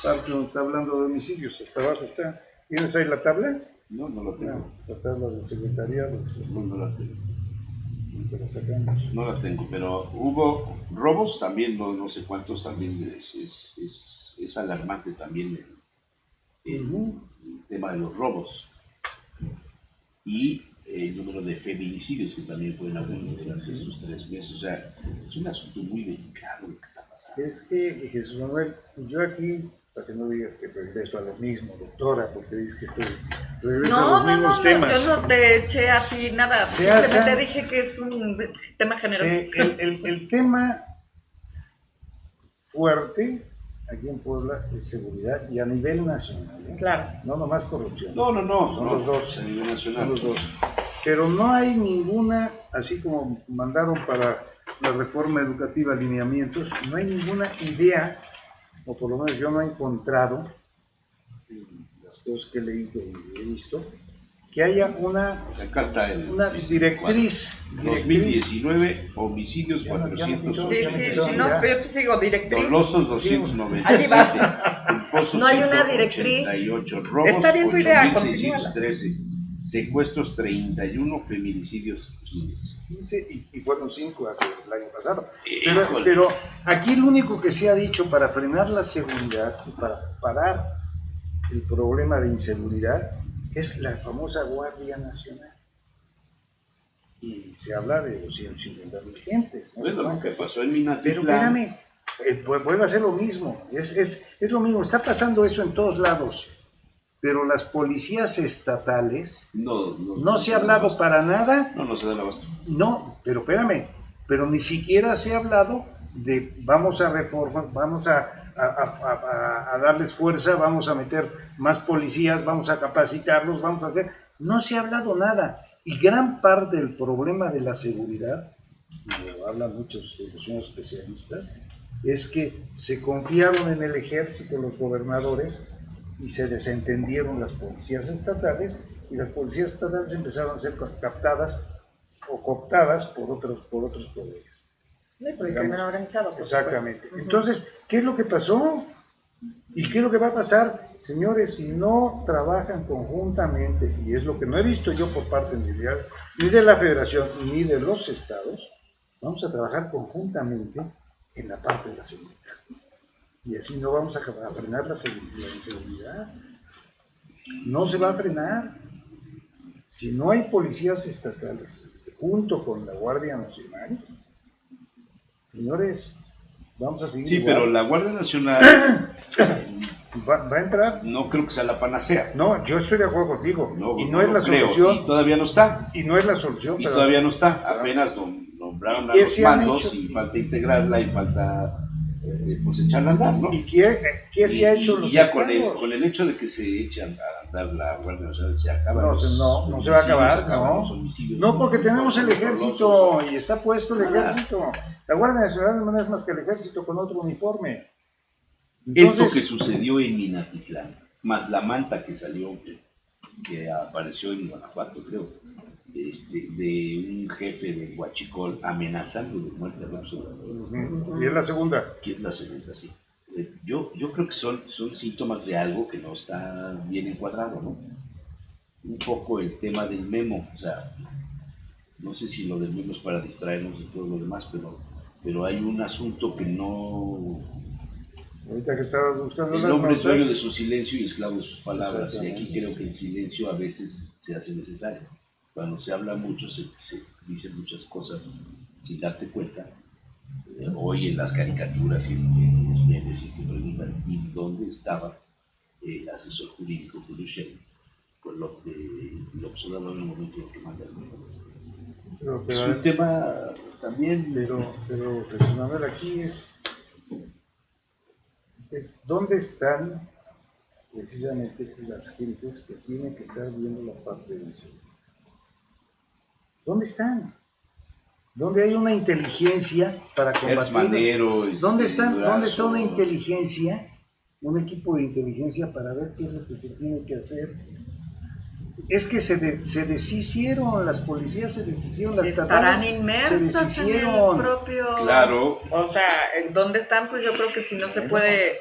parte donde está hablando de homicidios, hasta abajo está. ¿Tienes ahí la tabla? No, no la tengo. No, la tabla del secretariado. No la tengo. Te la sacamos. No la tengo, pero hubo robos también, no sé cuántos, también es alarmante también el tema de los robos. Y el número de feminicidios que también pueden haber durante estos 3 meses. O sea, es un asunto muy delicado lo que está pasando. Es que, Jesús Manuel, yo aquí, para que no digas que regreso a lo mismo, doctora, porque dices que regreso a los mismos temas. yo no te eché a ti nada, Se hace- simplemente dije que es un tema general. El tema fuerte aquí en Puebla es seguridad y a nivel nacional, ¿eh? Claro. No nomás corrupción. No, Son los dos. a nivel Son nacional. los dos. Pero no hay ninguna, así como mandaron para la reforma educativa lineamientos, no hay ninguna idea, o por lo menos yo no he encontrado, en las cosas que he leído y he visto, que haya una Acá está una directriz. 2019, homicidios Ya no, ya me quitó. 408. Sí, no, pero yo te sigo directriz. Dolosos Allí 297, vas. culposos No hay una directriz. 188, robos Está bien tu idea, 8.613, secuestros 31, feminicidios 15. 15 y fueron 5 hace el año pasado. Híjole. Pero aquí lo único que se ha dicho para frenar la seguridad y para parar el problema de inseguridad es la famosa Guardia Nacional. Y se habla de 250,000 gentes, ¿no? Bueno, lo que pasó en Pero Minatitlán, espérame, vuelve a ser lo mismo, es lo mismo, está pasando eso en todos lados. pero las policías estatales no se ha hablado para nada. No se da el abasto. No, pero espérame, pero ni siquiera se ha hablado de vamos a reformar, vamos a darles fuerza, vamos a meter más policías, vamos a capacitarlos, vamos a hacer... No se ha hablado nada. Y gran parte del problema de la seguridad, y lo hablan muchos de los señores especialistas, es que se confiaron en el ejército los gobernadores y se desentendieron las policías estatales, y las policías estatales empezaron a ser captadas o cooptadas por otros poderes. Por el crimen organizado. Exactamente. Entonces, ¿qué es lo que pasó? ¿Y qué es lo que va a pasar? Señores, si no trabajan conjuntamente, y es lo que no he visto yo por parte ni de la Federación ni de los estados, vamos a trabajar conjuntamente en la parte de la seguridad. Y así no vamos a frenar la inseguridad. No se va a frenar. Si no hay policías estatales junto con la Guardia Nacional, señores, vamos a seguir. Sí, igual. pero la Guardia Nacional va a entrar. No creo que sea la panacea. No, yo estoy de acuerdo contigo. No, y no es la creo. solución. Y todavía no está. Y no es la solución. Y todavía no está. Apenas nombraron a los mandos y falta integrarla y falta pues echarla a andar, ¿no? ¿Y qué se ha hecho los ya estados? con el hecho de que se eche a andar la Guardia Nacional se acaba. No se va a acabar, no, porque tenemos el ejército y está puesto el ejército. La Guardia Nacional no es más que el ejército con otro uniforme. Entonces, esto que sucedió en Minatitlán, más la manta que salió, que apareció en Guanajuato, creo, de un jefe de Huachicol amenazando de muerte a López Obrador. Y es la segunda. Que es la segunda, sí. Yo creo que son síntomas de algo que no está bien encuadrado, ¿no? Un poco el tema del memo, o sea, no sé si lo del memo es para distraernos de todo lo demás, pero hay un asunto que no... Ahorita que estabas buscando el hombre es dueño de su silencio y esclavo de sus palabras, y aquí creo que el silencio a veces se hace necesario. Cuando se habla mucho, se dicen muchas cosas sin darte cuenta. Hoy en las caricaturas y en los memes y te preguntan, ¿y dónde estaba el asesor jurídico Julio Scherer? Con lo que lo observaba en el momento en que manda el mundo. Es un tema también... Pero Manuel, aquí es dónde están precisamente las gentes que tienen que estar viendo la parte de eso. ¿Dónde están? ¿Dónde hay una inteligencia para combatir? ¿Dónde está una inteligencia, un equipo de inteligencia para ver qué es lo que se tiene que hacer? Es que se deshicieron, las policías se deshicieron, las estarán inmersas en el propio... Claro. O sea, ¿en dónde están? Pues yo creo que si no se puede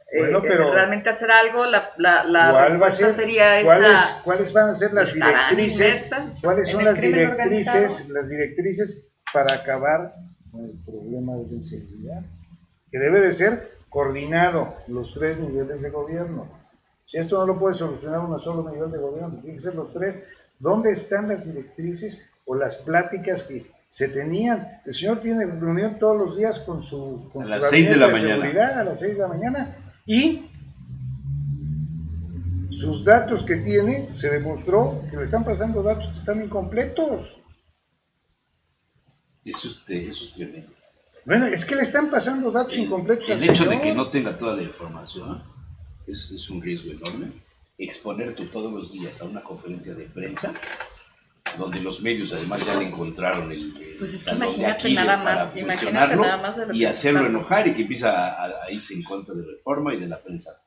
pero realmente hacer algo, la respuesta sería esa... ¿Cuáles van a ser las directrices? ¿Cuáles son las directrices para acabar con el problema de la inseguridad? Que debe de ser coordinado los tres niveles de gobierno. Si esto no lo puede solucionar un solo nivel de gobierno, tienen que ser los tres. ¿Dónde están las directrices o las pláticas que se tenían? El señor tiene reunión todos los días con su a las 6 de la mañana. Seguridad, a las 6 de la mañana, y sus datos que tiene, se demostró que le están pasando datos que están incompletos. Eso es tremendo. Bueno, es que le están pasando datos incompletos. El hecho de que no tenga toda la información es un riesgo enorme. Exponerte todos los días a una conferencia de prensa, donde los medios además ya le encontraron pues es que imagínate nada más, y hacerlo enojar y que empieza a irse en contra de Reforma y de la prensa.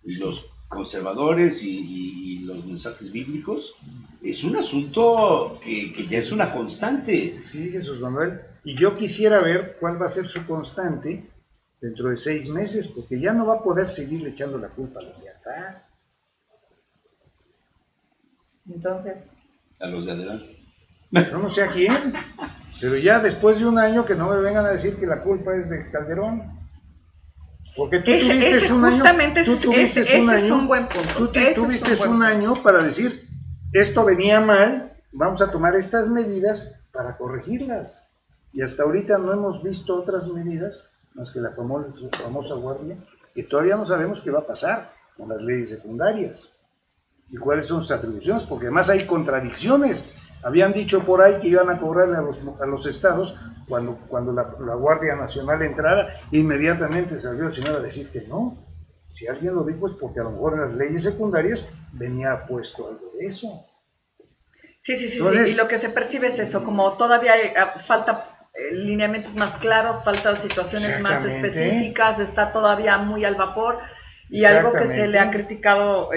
Y los conservadores y los mensajes bíblicos es un asunto que ya es una constante. Sí, Jesús Manuel, y yo quisiera ver cuál va a ser su constante dentro de 6 meses, porque ya no va a poder seguirle echando la culpa a los de atrás. Entonces, a los de adelante. No sé a quién, pero ya después de un año que no me vengan a decir que la culpa es de Calderón. Porque tú tuviste un año para decir, esto venía mal, vamos a tomar estas medidas para corregirlas. Y hasta ahorita no hemos visto otras medidas más que la famosa guardia, que todavía no sabemos qué va a pasar. con las leyes secundarias. ¿Y cuáles son sus atribuciones? Porque además hay contradicciones. Habían dicho por ahí que iban a cobrarle a los estados cuando la Guardia Nacional entrara, inmediatamente salió el señor a decir que no. Si alguien lo dijo es porque a lo mejor en las leyes secundarias venía puesto algo de eso. Sí, Entonces, y lo que se percibe es eso, como todavía falta lineamientos más claros, falta situaciones más específicas, está todavía muy al vapor. Y algo que se le ha criticado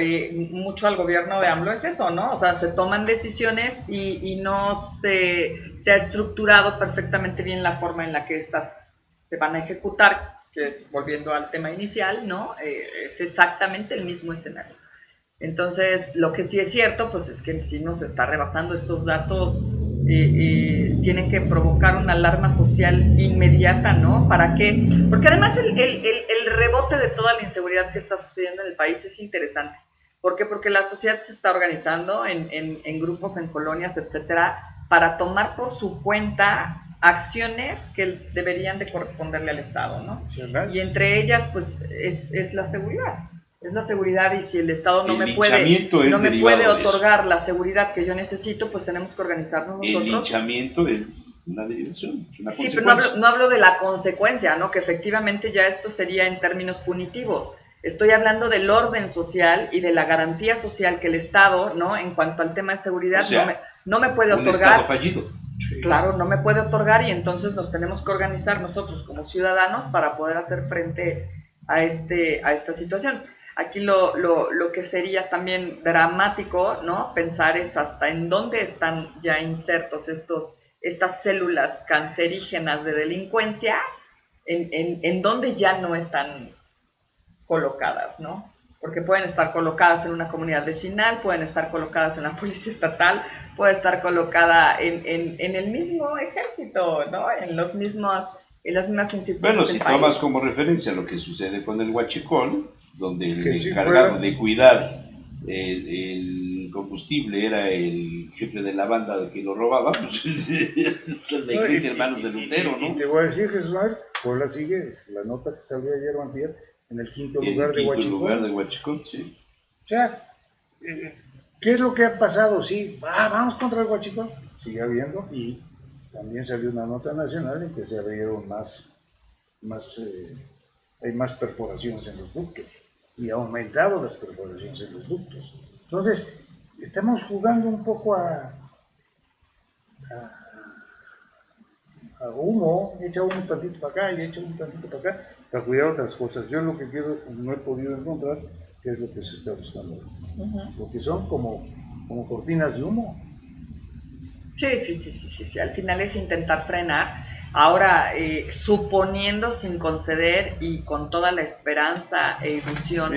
mucho al gobierno de AMLO es eso, ¿no? O sea, se toman decisiones y no se ha estructurado perfectamente bien la forma en la que estas se van a ejecutar, que es, volviendo al tema inicial, ¿no? Es exactamente el mismo escenario. Entonces, lo que sí es cierto, pues es que si nos está rebasando estos datos, tienen que provocar una alarma social inmediata, ¿no? ¿Para qué? Porque además el rebote de toda la inseguridad que está sucediendo en el país es interesante. ¿Por qué? Porque la sociedad se está organizando en grupos, en colonias, etcétera, para tomar por su cuenta acciones que deberían de corresponderle al Estado, ¿no? Y entre ellas, pues, es la seguridad. Es la seguridad, y si el Estado no me puede otorgar la seguridad que yo necesito, pues tenemos que organizarnos nosotros. El linchamiento es una derivación, una sí, consecuencia. Pero no hablo de la consecuencia, ¿no? Que efectivamente ya esto sería en términos punitivos. Estoy hablando del orden social y de la garantía social que el Estado, ¿no? En cuanto al tema de seguridad, o sea, no me puede un otorgar. Estado fallido. Claro, no me puede otorgar, y entonces nos tenemos que organizar nosotros como ciudadanos para poder hacer frente a esta situación. Aquí lo que sería también dramático, ¿no? Pensar es hasta en dónde están ya insertos estas células cancerígenas de delincuencia, en dónde ya no están colocadas, ¿no? Porque pueden estar colocadas en una comunidad vecinal, pueden estar colocadas en la policía estatal, puede estar colocada en el mismo ejército, ¿no? En las mismas instituciones. Bueno, si del país. tomas como referencia lo que sucede con el huachicol, donde el Que sí encargado fuera. de cuidar el combustible era el jefe de la banda que lo robaba, pues la iglesia hermanos de Lutero, ¿no? Y te voy a decir, Jesús, Puebla sigue, la nota que salió ayer o antier, en el quinto En lugar el de quinto Huachicol. lugar de Huachicol, sí. O sea, ¿qué es lo que ha pasado? Sí, vamos contra el Huachicol. Sigue habiendo, y también salió una nota nacional en que se abrieron hay más perforaciones en los ductos, y ha aumentado las perforaciones en los ductos. Entonces, estamos jugando un poco a humo, echa un tantito para acá y echa un tantito para acá, para cuidar otras cosas. Yo lo que quiero, no he podido encontrar qué es lo que se está buscando, porque son como cortinas de humo. Sí, al final es intentar frenar. Ahora, suponiendo sin conceder y con toda la esperanza e ilusión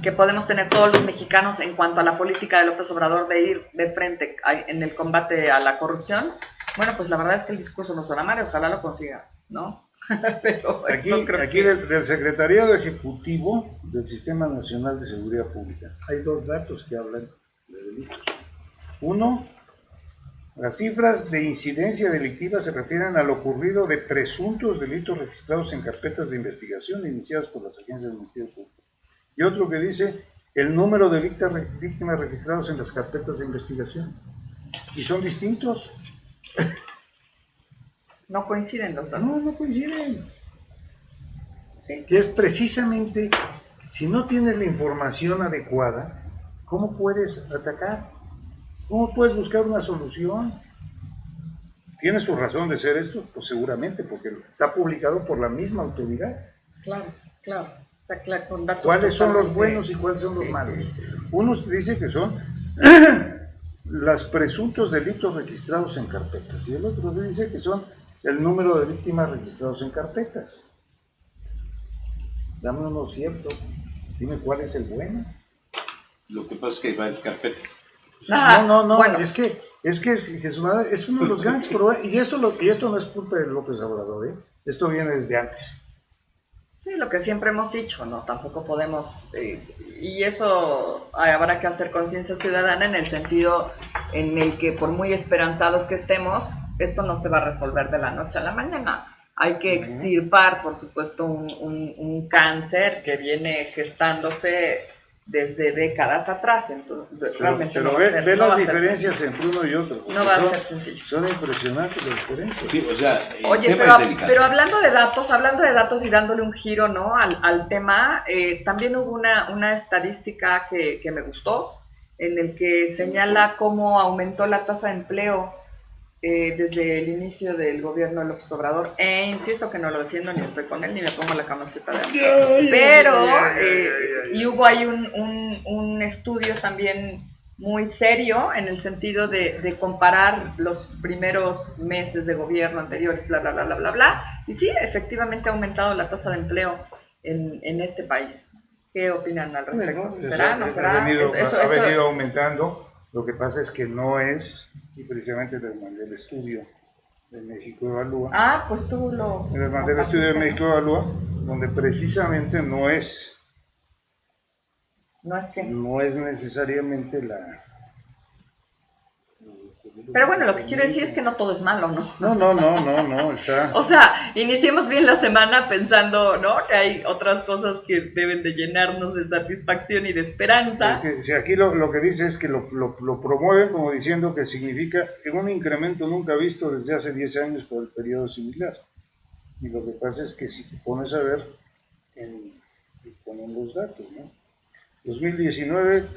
que podemos tener todos los mexicanos en cuanto a la política de López Obrador de ir de frente en el combate a la corrupción, bueno, pues la verdad es que el discurso no suena mal, ojalá lo consiga, ¿no? Pero aquí del Secretariado Ejecutivo del Sistema Nacional de Seguridad Pública hay dos datos que hablan de delitos. Uno, las cifras de incidencia delictiva se refieren a lo ocurrido de presuntos delitos registrados en carpetas de investigación iniciadas por las agencias del Ministerio Público. Y otro que dice el número de víctimas registrados en las carpetas de investigación. Y son distintos. No coinciden los datos. No coinciden. Sí. Que es precisamente, si no tienes la información adecuada, ¿cómo puedes atacar? ¿Cómo puedes buscar una solución? ¿Tiene su razón de ser esto? Pues seguramente, porque está publicado por la misma autoridad. Claro. Está claro, con datos. ¿Cuáles son los buenos y cuáles son los malos? Uno dice que son los presuntos delitos registrados en carpetas, y el otro dice que son el número de víctimas registrados en carpetas. Dame uno cierto, dime cuál es el bueno. Lo que pasa es que hay varias carpetas. No, bueno. es que Jesús es uno de los grandes problemas, y esto no es culpa de López Obrador, esto viene desde antes. Sí, lo que siempre hemos dicho, ¿no? Tampoco podemos, y eso habrá que hacer conciencia ciudadana en el sentido en el que por muy esperanzados que estemos, esto no se va a resolver de la noche a la mañana. Hay que extirpar, por supuesto, un cáncer que viene gestándose desde décadas atrás, entonces realmente Pero no va a ve ser- las no va a ser diferencias sencillo. entre uno y otro. porque No va a son- ser sencillo. Son impresionantes las diferencias. Sí, o sea, el Oye, tema pero, es delicado. pero hablando de datos y dándole un giro, ¿no? al tema, también hubo una estadística que me gustó, en el que señala cómo aumentó la tasa de empleo desde el inicio del gobierno de López Obrador. E insisto que no lo defiendo, ni estoy con él, ni me pongo la camiseta de AMLO. Pero, y hubo ahí un estudio también muy serio en el sentido de comparar los primeros meses de gobierno anteriores, bla, bla, bla, bla, bla, bla. Y sí, efectivamente ha aumentado la tasa de empleo en este país. ¿Qué opinan al respecto? Bueno, ¿Será? ¿No será? ha venido aumentando. Lo que pasa es que no es, y precisamente les mandé el estudio de México Evalúa. Ah, pues tú lo... Les mandé el estudio de México Evalúa, donde precisamente no es No es que... necesariamente la... Pero bueno, lo que quiero decir es que no todo es malo, ¿no? No, está... O sea, iniciemos bien la semana pensando, ¿no? Que hay otras cosas que deben de llenarnos de satisfacción y de esperanza. Si aquí lo que dice es que lo promueven como diciendo que significa un incremento nunca visto desde hace 10 años por el periodo similar. Y lo que pasa es que si te pones a ver, ponen los datos, ¿no? 2019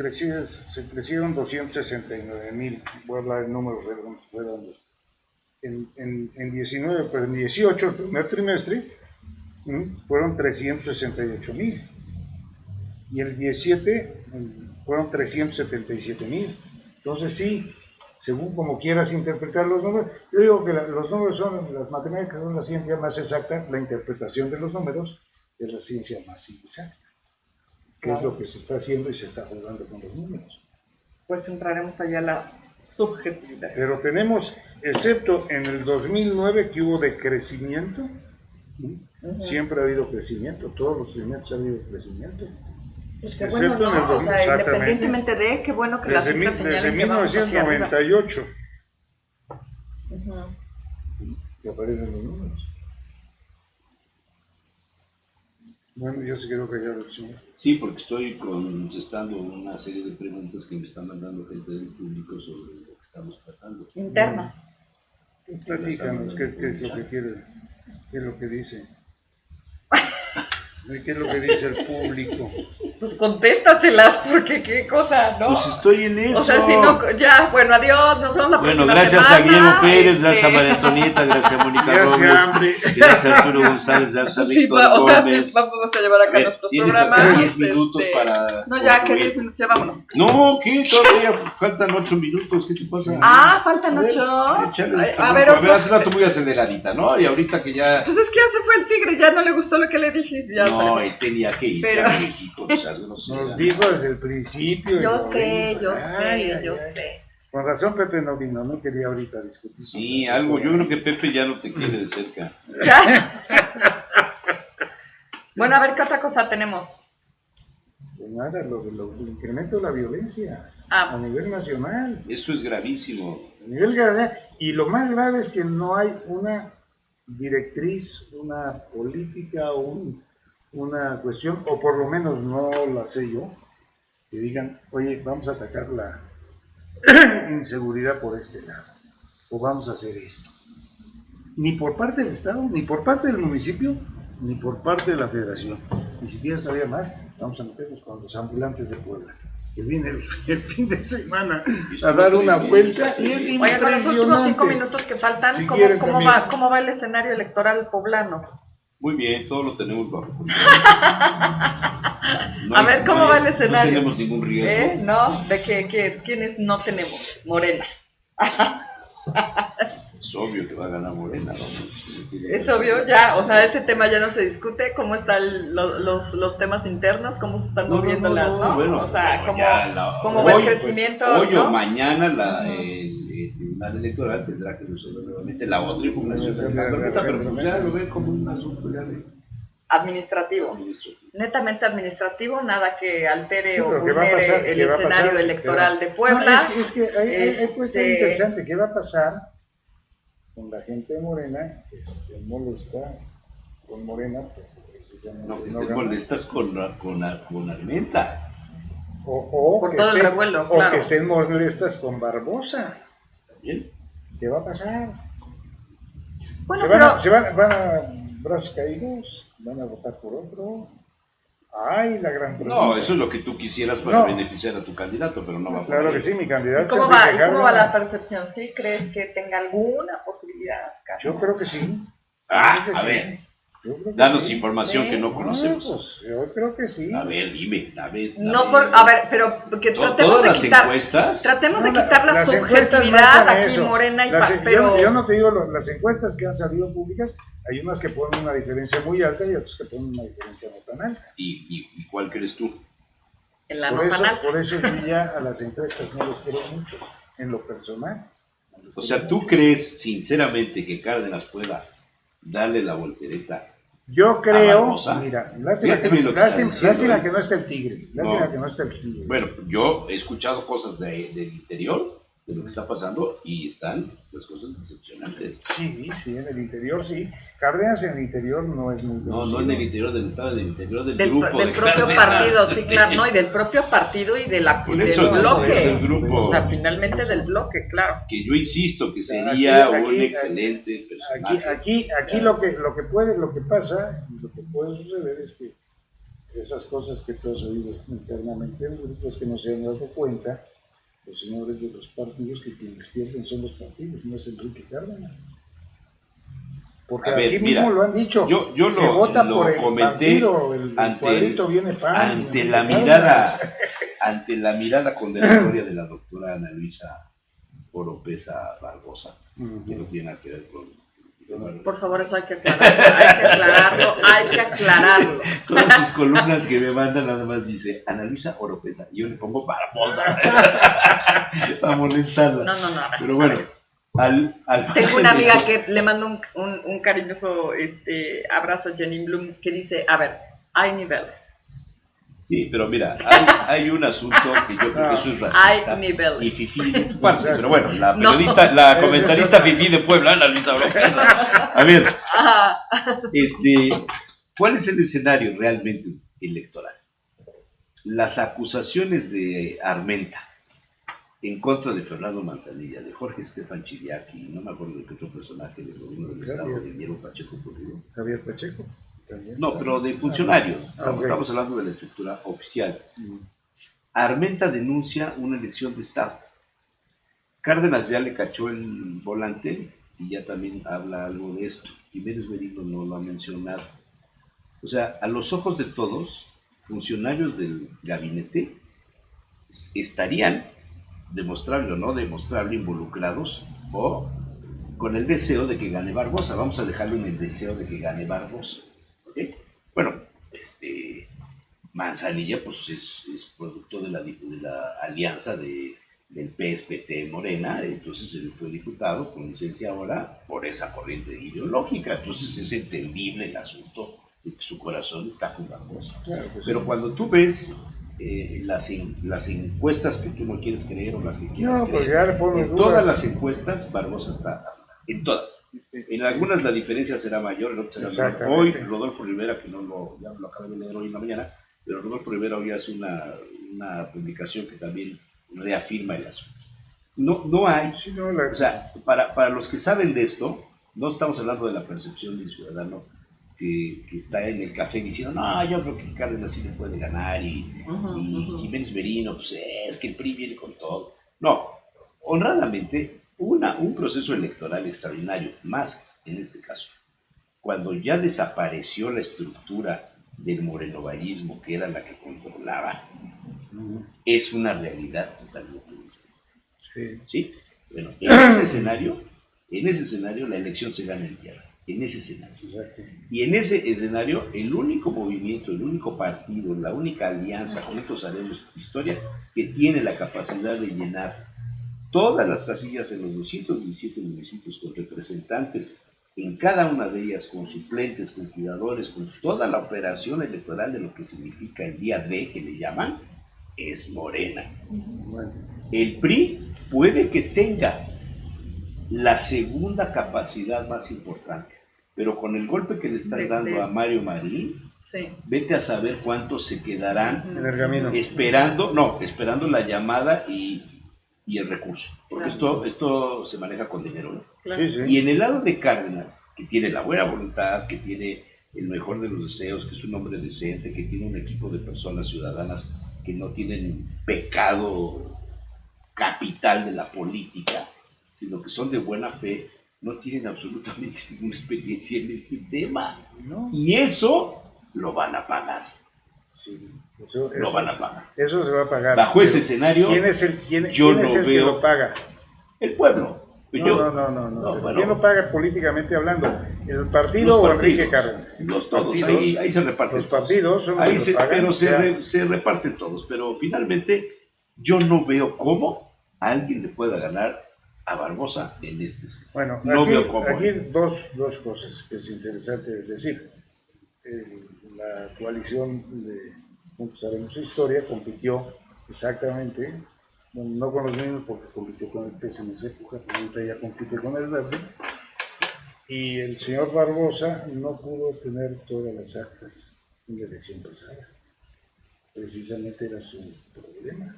se crecieron 269,000, voy a hablar de números redondos. En 19, pero en 18, el primer trimestre, fueron 368,000. Y el 17 fueron 377,000. Entonces sí, según como quieras interpretar los números, yo digo que los números son, las matemáticas son la ciencia más exacta, la interpretación de los números es la ciencia más inexacta. Que es lo que se está haciendo y se está jugando con los números. Pues entraremos allá a la subjetividad. Pero tenemos, excepto en el 2009 que hubo decrecimiento, siempre ha habido crecimiento, todos los trimestres ha habido crecimiento. Pues qué bueno, Excepto en el ¿no? O sea, 2000, independientemente de, qué bueno que las cifras señalen desde que vamos hacia arriba. 1998 que aparecen los números. Bueno, yo sí quiero callar el señor. Sí, porque estoy contestando una serie de preguntas que me están mandando gente del público sobre lo que estamos tratando. Interna. Platícanos, ¿qué es lo que quiere? ¿Qué es lo que dice? ¿Qué es lo que dice el público? Pues contéstatelas, porque qué cosa, ¿no? Pues estoy en eso. O sea, si no, ya, bueno, adiós, nos vemos la Bueno, próxima gracias semana. a Guillermo Pérez, gracias a María Antonieta, gracias a Mónica Gracias, Robles, hambre. gracias a Arturo González, gracias a Sí, Víctor o sea, sí, Gómez. vamos a llevar acá nuestro Tienes programa. hasta 10 minutos para... No, ya, que concluir. 10 minutos, ya vámonos. No, ¿qué? Todavía faltan 8 minutos, ¿qué te pasa? Ah, faltan A ver, 8. Échale, A ver, hace rato muy aceleradita, ¿no? Y ahorita que ya... Pues es que ya se fue el tigre, ya no le gustó lo que le dije. Ya No, salió. él tenía que irse Pero- a México, o sea, grosera. Nos dijo desde el principio. y Yo lo sé, dijo. yo Ay, sé, ay, yo ay. sé. Con razón Pepe no vino, no quería ahorita discutir. Sí, algo, yo creo que Pepe ya no te quiere de cerca. ¿Ya? Bueno, a ver, ¿qué otra cosa tenemos? Pues nada, el incremento de la violencia Ah. a nivel nacional. Eso es gravísimo. A nivel nacional. Y lo más grave es que no hay una directriz, una política, una cuestión, o por lo menos no la sé yo, que digan, oye, vamos a atacar la inseguridad por este lado, o vamos a hacer esto. Ni por parte del Estado, ni por parte del municipio, ni por parte de la Federación. Ni siquiera todavía más, vamos a meternos con los ambulantes de Puebla, que vienen el fin de semana a dar una vuelta y es Oye, con los últimos 5 impresionante. minutos que faltan, Si ¿cómo, quieres, cómo también. va, ¿cómo va el escenario electoral poblano? Muy bien, todo lo tenemos bajo control. A ver, ¿cómo va el escenario? No tenemos ningún riesgo. ¿No? ¿De quiénes no tenemos? Morena. Es obvio que va a ganar Morena, ¿no? Es obvio, ya, o sea, ese tema ya no se discute, cómo están los temas internos, cómo se están moviendo las, ¿no? Bueno, o sea, cómo va hoy, el crecimiento, Hoy ¿no? o mañana el Tribunal Electoral tendrá que resolver nuevamente la otra impugnación de la Corte, pero pues ya lo ven como un asunto ya de Administrativo. administrativo. Netamente administrativo, nada que altere Sí, o pero ¿qué va a pasar? vulnere el ¿Qué va a escenario pasar? electoral de No, Puebla. es que hay cuestión Este- interesante. ¿Qué va a pasar con la gente de Morena que se molesta con Morena? Porque precisamente No, que no estén gana? molestas con Armenta. por todo el revuelo, o claro. que estén molestas con Barbosa. También. ¿Qué va a pasar? Bueno, Van a brazos caídos, van a votar por otro. Ay, la gran pregunta. No, eso es lo que tú quisieras para No. beneficiar a tu candidato, pero no va por Claro ahí. que sí, mi candidato. ¿Cómo es Enrique va, ¿Cómo va la Cárdenas. percepción? ¿Sí crees que tenga alguna posibilidad? Carlos? Yo creo que sí. Ah, Yo creo que a sí. ver, Yo creo que danos sí. información Sí. que no conocemos. Pues, yo creo que sí. A ver, dime, No, a ver, pero que tratemos todas de las quitar, encuestas. tratemos de No, quitar la las encuestas subjetividad marcan aquí, eso. Morena y Yo, yo no te digo las encuestas que han salido públicas, hay unas que ponen una diferencia muy alta y otras que ponen una diferencia no tan alta. ¿Y cuál crees tú? en la Por no tan alta. eso yo ya a las encuestas no les creo mucho, en lo personal. No les O creo sea, ¿tú mucho. crees sinceramente que Cárdenas pueda darle la voltereta? Yo creo, Barbosa. mira, lástima, Fíjate bien lo que está diciendo, lástima ¿eh? que no esté el tigre, lástima No. que no esté el tigre. Bueno, yo he escuchado cosas del interior, de lo que está pasando, y están las cosas decepcionantes. Sí, en el interior sí. Cárdenas en el interior no es muy No, conocido. no en el interior del Estado, en el interior del Del grupo. propio de Cárdenas. partido, sí, claro, no, y del propio partido y de Por del eso, bloque. del grupo. O sea, finalmente del bloque, claro. Que yo insisto que sería Aquí- un aquí- excelente personaje. Aquí lo que pasa, y lo que puede suceder es que esas cosas que tú has oído internamente en grupos que no se han dado cuenta, los señores de los partidos, que quienes pierden son los partidos, no es Enrique Cárdenas. Porque A ver, aquí mira, mismo lo han dicho, yo se lo vota por el comenté partido, el cuadrito viene pan. ante Enrique la Cárdenas. ante la mirada condenatoria de la doctora Ana Luisa Oropesa Barbosa, que no tiene nada que ver con... Por favor, eso hay que aclararlo, hay que aclararlo. Todas sus columnas que me mandan nada más dice Ana Luisa Oropesa, y yo le pongo Barbosa para molestarla. No. Pero bueno, Tengo una amiga que le mando un cariñoso abrazo a Jenny Bloom, que dice, a ver, hay niveles. Sí, pero mira, hay un asunto que yo creo que eso es racista Hay niveles. y fifí de tu parte, pero bueno, la No. periodista, la comentarista fifí de Puebla, Ana Luisa Oropesa. A ver, Ajá. ¿cuál es el escenario realmente electoral? Las acusaciones de Armenta en contra de Fernando Manzanilla, de Jorge Estefan Chiriaki, no me acuerdo de qué otro personaje del gobierno del Estado, de Guillermo Pacheco Portillo. Javier Pacheco. También. No, pero de funcionarios. Ok. Estamos hablando de la estructura oficial. Armenta denuncia una elección de Estado. Cárdenas ya le cachó el volante y ya también habla algo de esto. Jiménez Merino no lo ha mencionado. O sea, a los ojos de todos, funcionarios del gabinete estarían, demostrable o no demostrable, involucrados o con el deseo de que gane Barbosa. Vamos a dejarlo en el deseo de que gane Barbosa. ¿Ok? Bueno, Manzanilla pues es producto de la alianza del PSPT Morena, entonces él fue diputado con licencia ahora por esa corriente ideológica, entonces es entendible el asunto de que su corazón está con Barbosa. Claro que sí. Pero cuando tú ves las encuestas que tú no quieres creer o las que quieras No, pues creer, ya le pongo en dudas. todas las encuestas Barbosa está arriba, en todas. En algunas la diferencia será mayor, en otras será menor. Exactamente. Hoy Rodolfo Rivera, que ya lo acabo de leer hoy en la mañana, pero Rodolfo Rivera hoy hace una publicación que también reafirma el asunto. No hay, Sí, no, o sea, para los que saben de esto, no estamos hablando de la percepción del ciudadano que está en el café diciendo, no, yo creo que Cárdenas sí le puede ganar y Jiménez Merino, pues es que el PRI viene con todo. No, honradamente, un proceso electoral extraordinario, más en este caso, cuando ya desapareció la estructura del morenovallismo, que era la que controlaba, es una realidad totalmente diferente. ¿Sí? Bueno, en ese escenario la elección se gana en tierra, en ese escenario. Exacto. Y en ese escenario, el único movimiento, el único partido, la única alianza, con esto sabemos historia, que tiene la capacidad de llenar todas las casillas en los 217 municipios con representantes en cada una de ellas, con suplentes, con cuidadores, con toda la operación electoral de lo que significa el día D, que le llaman, es Morena. Bueno, El PRI puede que tenga la segunda capacidad más importante, pero con el golpe que le están dando a Mario Marín, Sí. Vete a saber cuántos se quedarán En el camino. esperando la llamada y el recurso. Porque Claro. esto se maneja con dinero, ¿no? Claro. Sí, sí. Y en el lado de Cárdenas, que tiene la buena voluntad, que tiene el mejor de los deseos, que es un hombre decente, que tiene un equipo de personas ciudadanas que no tienen pecado capital de la política, sino que son de buena fe, no tienen absolutamente ninguna experiencia en este tema. ¿No? Y eso lo van a pagar. Sí, Lo van a pagar. Eso se va a pagar. Bajo ese Pero escenario, ¿quién es el, yo quién no es el que veo- lo paga? El pueblo. No. bueno, ¿Quién lo paga políticamente hablando? ¿El partido los o partidos, Enrique Cárdenas? Los todos, Partidos, ahí se reparten. los partidos son los Ahí que se, lo pagan. pero o sea, se reparten todos, pero finalmente yo no veo cómo alguien le pueda ganar a Barbosa en este escenario. bueno, No aquí, veo cómo. aquí dos cosas que es interesante decir. La coalición de Juntos Haremos Historia compitió exactamente, bueno, no con los mismos porque compitió con el PES en esa época, pero ahorita ya compite con el Verde. Y el señor Barbosa no pudo obtener todas las actas en la elección pasada. Precisamente era su problema,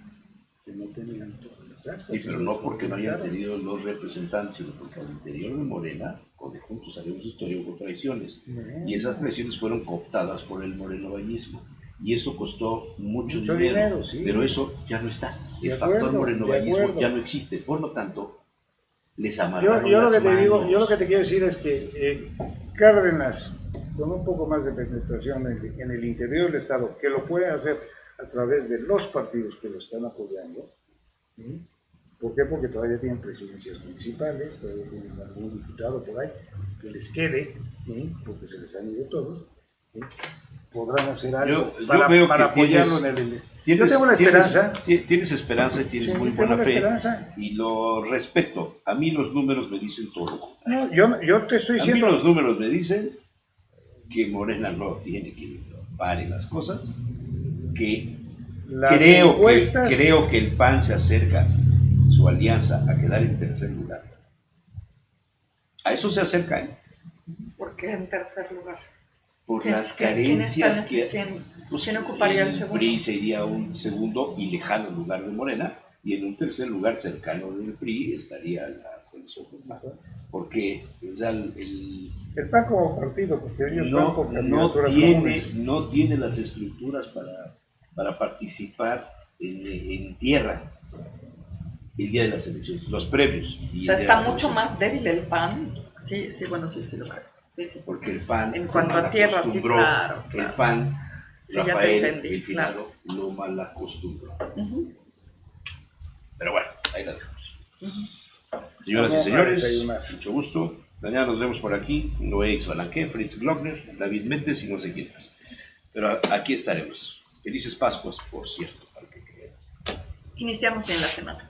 que no tenían todas las actas. Sí, pero no porque no hayan tenido los representantes, sino porque al interior de Morena, con Juntos Haremos Historia, hubo traiciones. Y esas traiciones fueron cooptadas por el morenovallismo. Y eso costó mucho dinero, sí. pero eso ya no está. De El factor acuerdo, morenovallismo de acuerdo. ya no existe. Por lo tanto, les Yo amarraron lo las que te digo, manos. yo lo que te quiero decir es que Cárdenas, con un poco más de penetración en el interior del Estado, que lo puede hacer a través de los partidos que lo están apoyando. ¿Sí? ¿Por qué? Porque todavía tienen presidencias municipales, todavía tienen algún diputado por ahí que les quede, ¿sí? Porque se les han ido todos. ¿Sí? Podrán hacer algo Yo para veo que apoyarlo tienes- en el... Tienes, yo tengo la esperanza. Tienes esperanza y tienes Sí, muy tengo buena la fe. esperanza. Y lo respeto. A mí los números me dicen todo lo contrario. No, yo te estoy A mí diciendo... los números me dicen que Morena no tiene que pare las cosas, que Las creo encuestas- que el PAN se acerca, su alianza, a quedar en tercer lugar. A eso se acerca, ¿eh? ¿Por qué en tercer lugar? Por ¿Quién- las quién carencias está en que... ese- quién- pues, quién ocuparía el segundo? PRI sería un segundo y lejano lugar de Morena, y en un tercer lugar cercano del PRI estaría la coalición formada. Porque o sea, El PAN como partido, porque ellos van por candidaturas comunes. no tiene las estructuras para participar en tierra el día de las elecciones, los previos. O Y sea, el día está de las mucho elecciones. más débil el PAN. Sí, bueno, sí lo creo. Sí. Porque el PAN En se cuanto a tierra, sí, malacostumbró. claro. El PAN, Sí, ya te Rafael, entendí, el finado, lo malacostumbró. Ujú. Pero bueno, ahí la dejamos. Ujú. Señoras y Vamos a señores, desayunar. mucho gusto. Mañana nos vemos por aquí. Noé Xbalanqué, Fritz Glockner, David Méndez y no sé quién más. Pero aquí estaremos. Felices Pascuas, por cierto. Para que crean. Iniciamos bien la semana.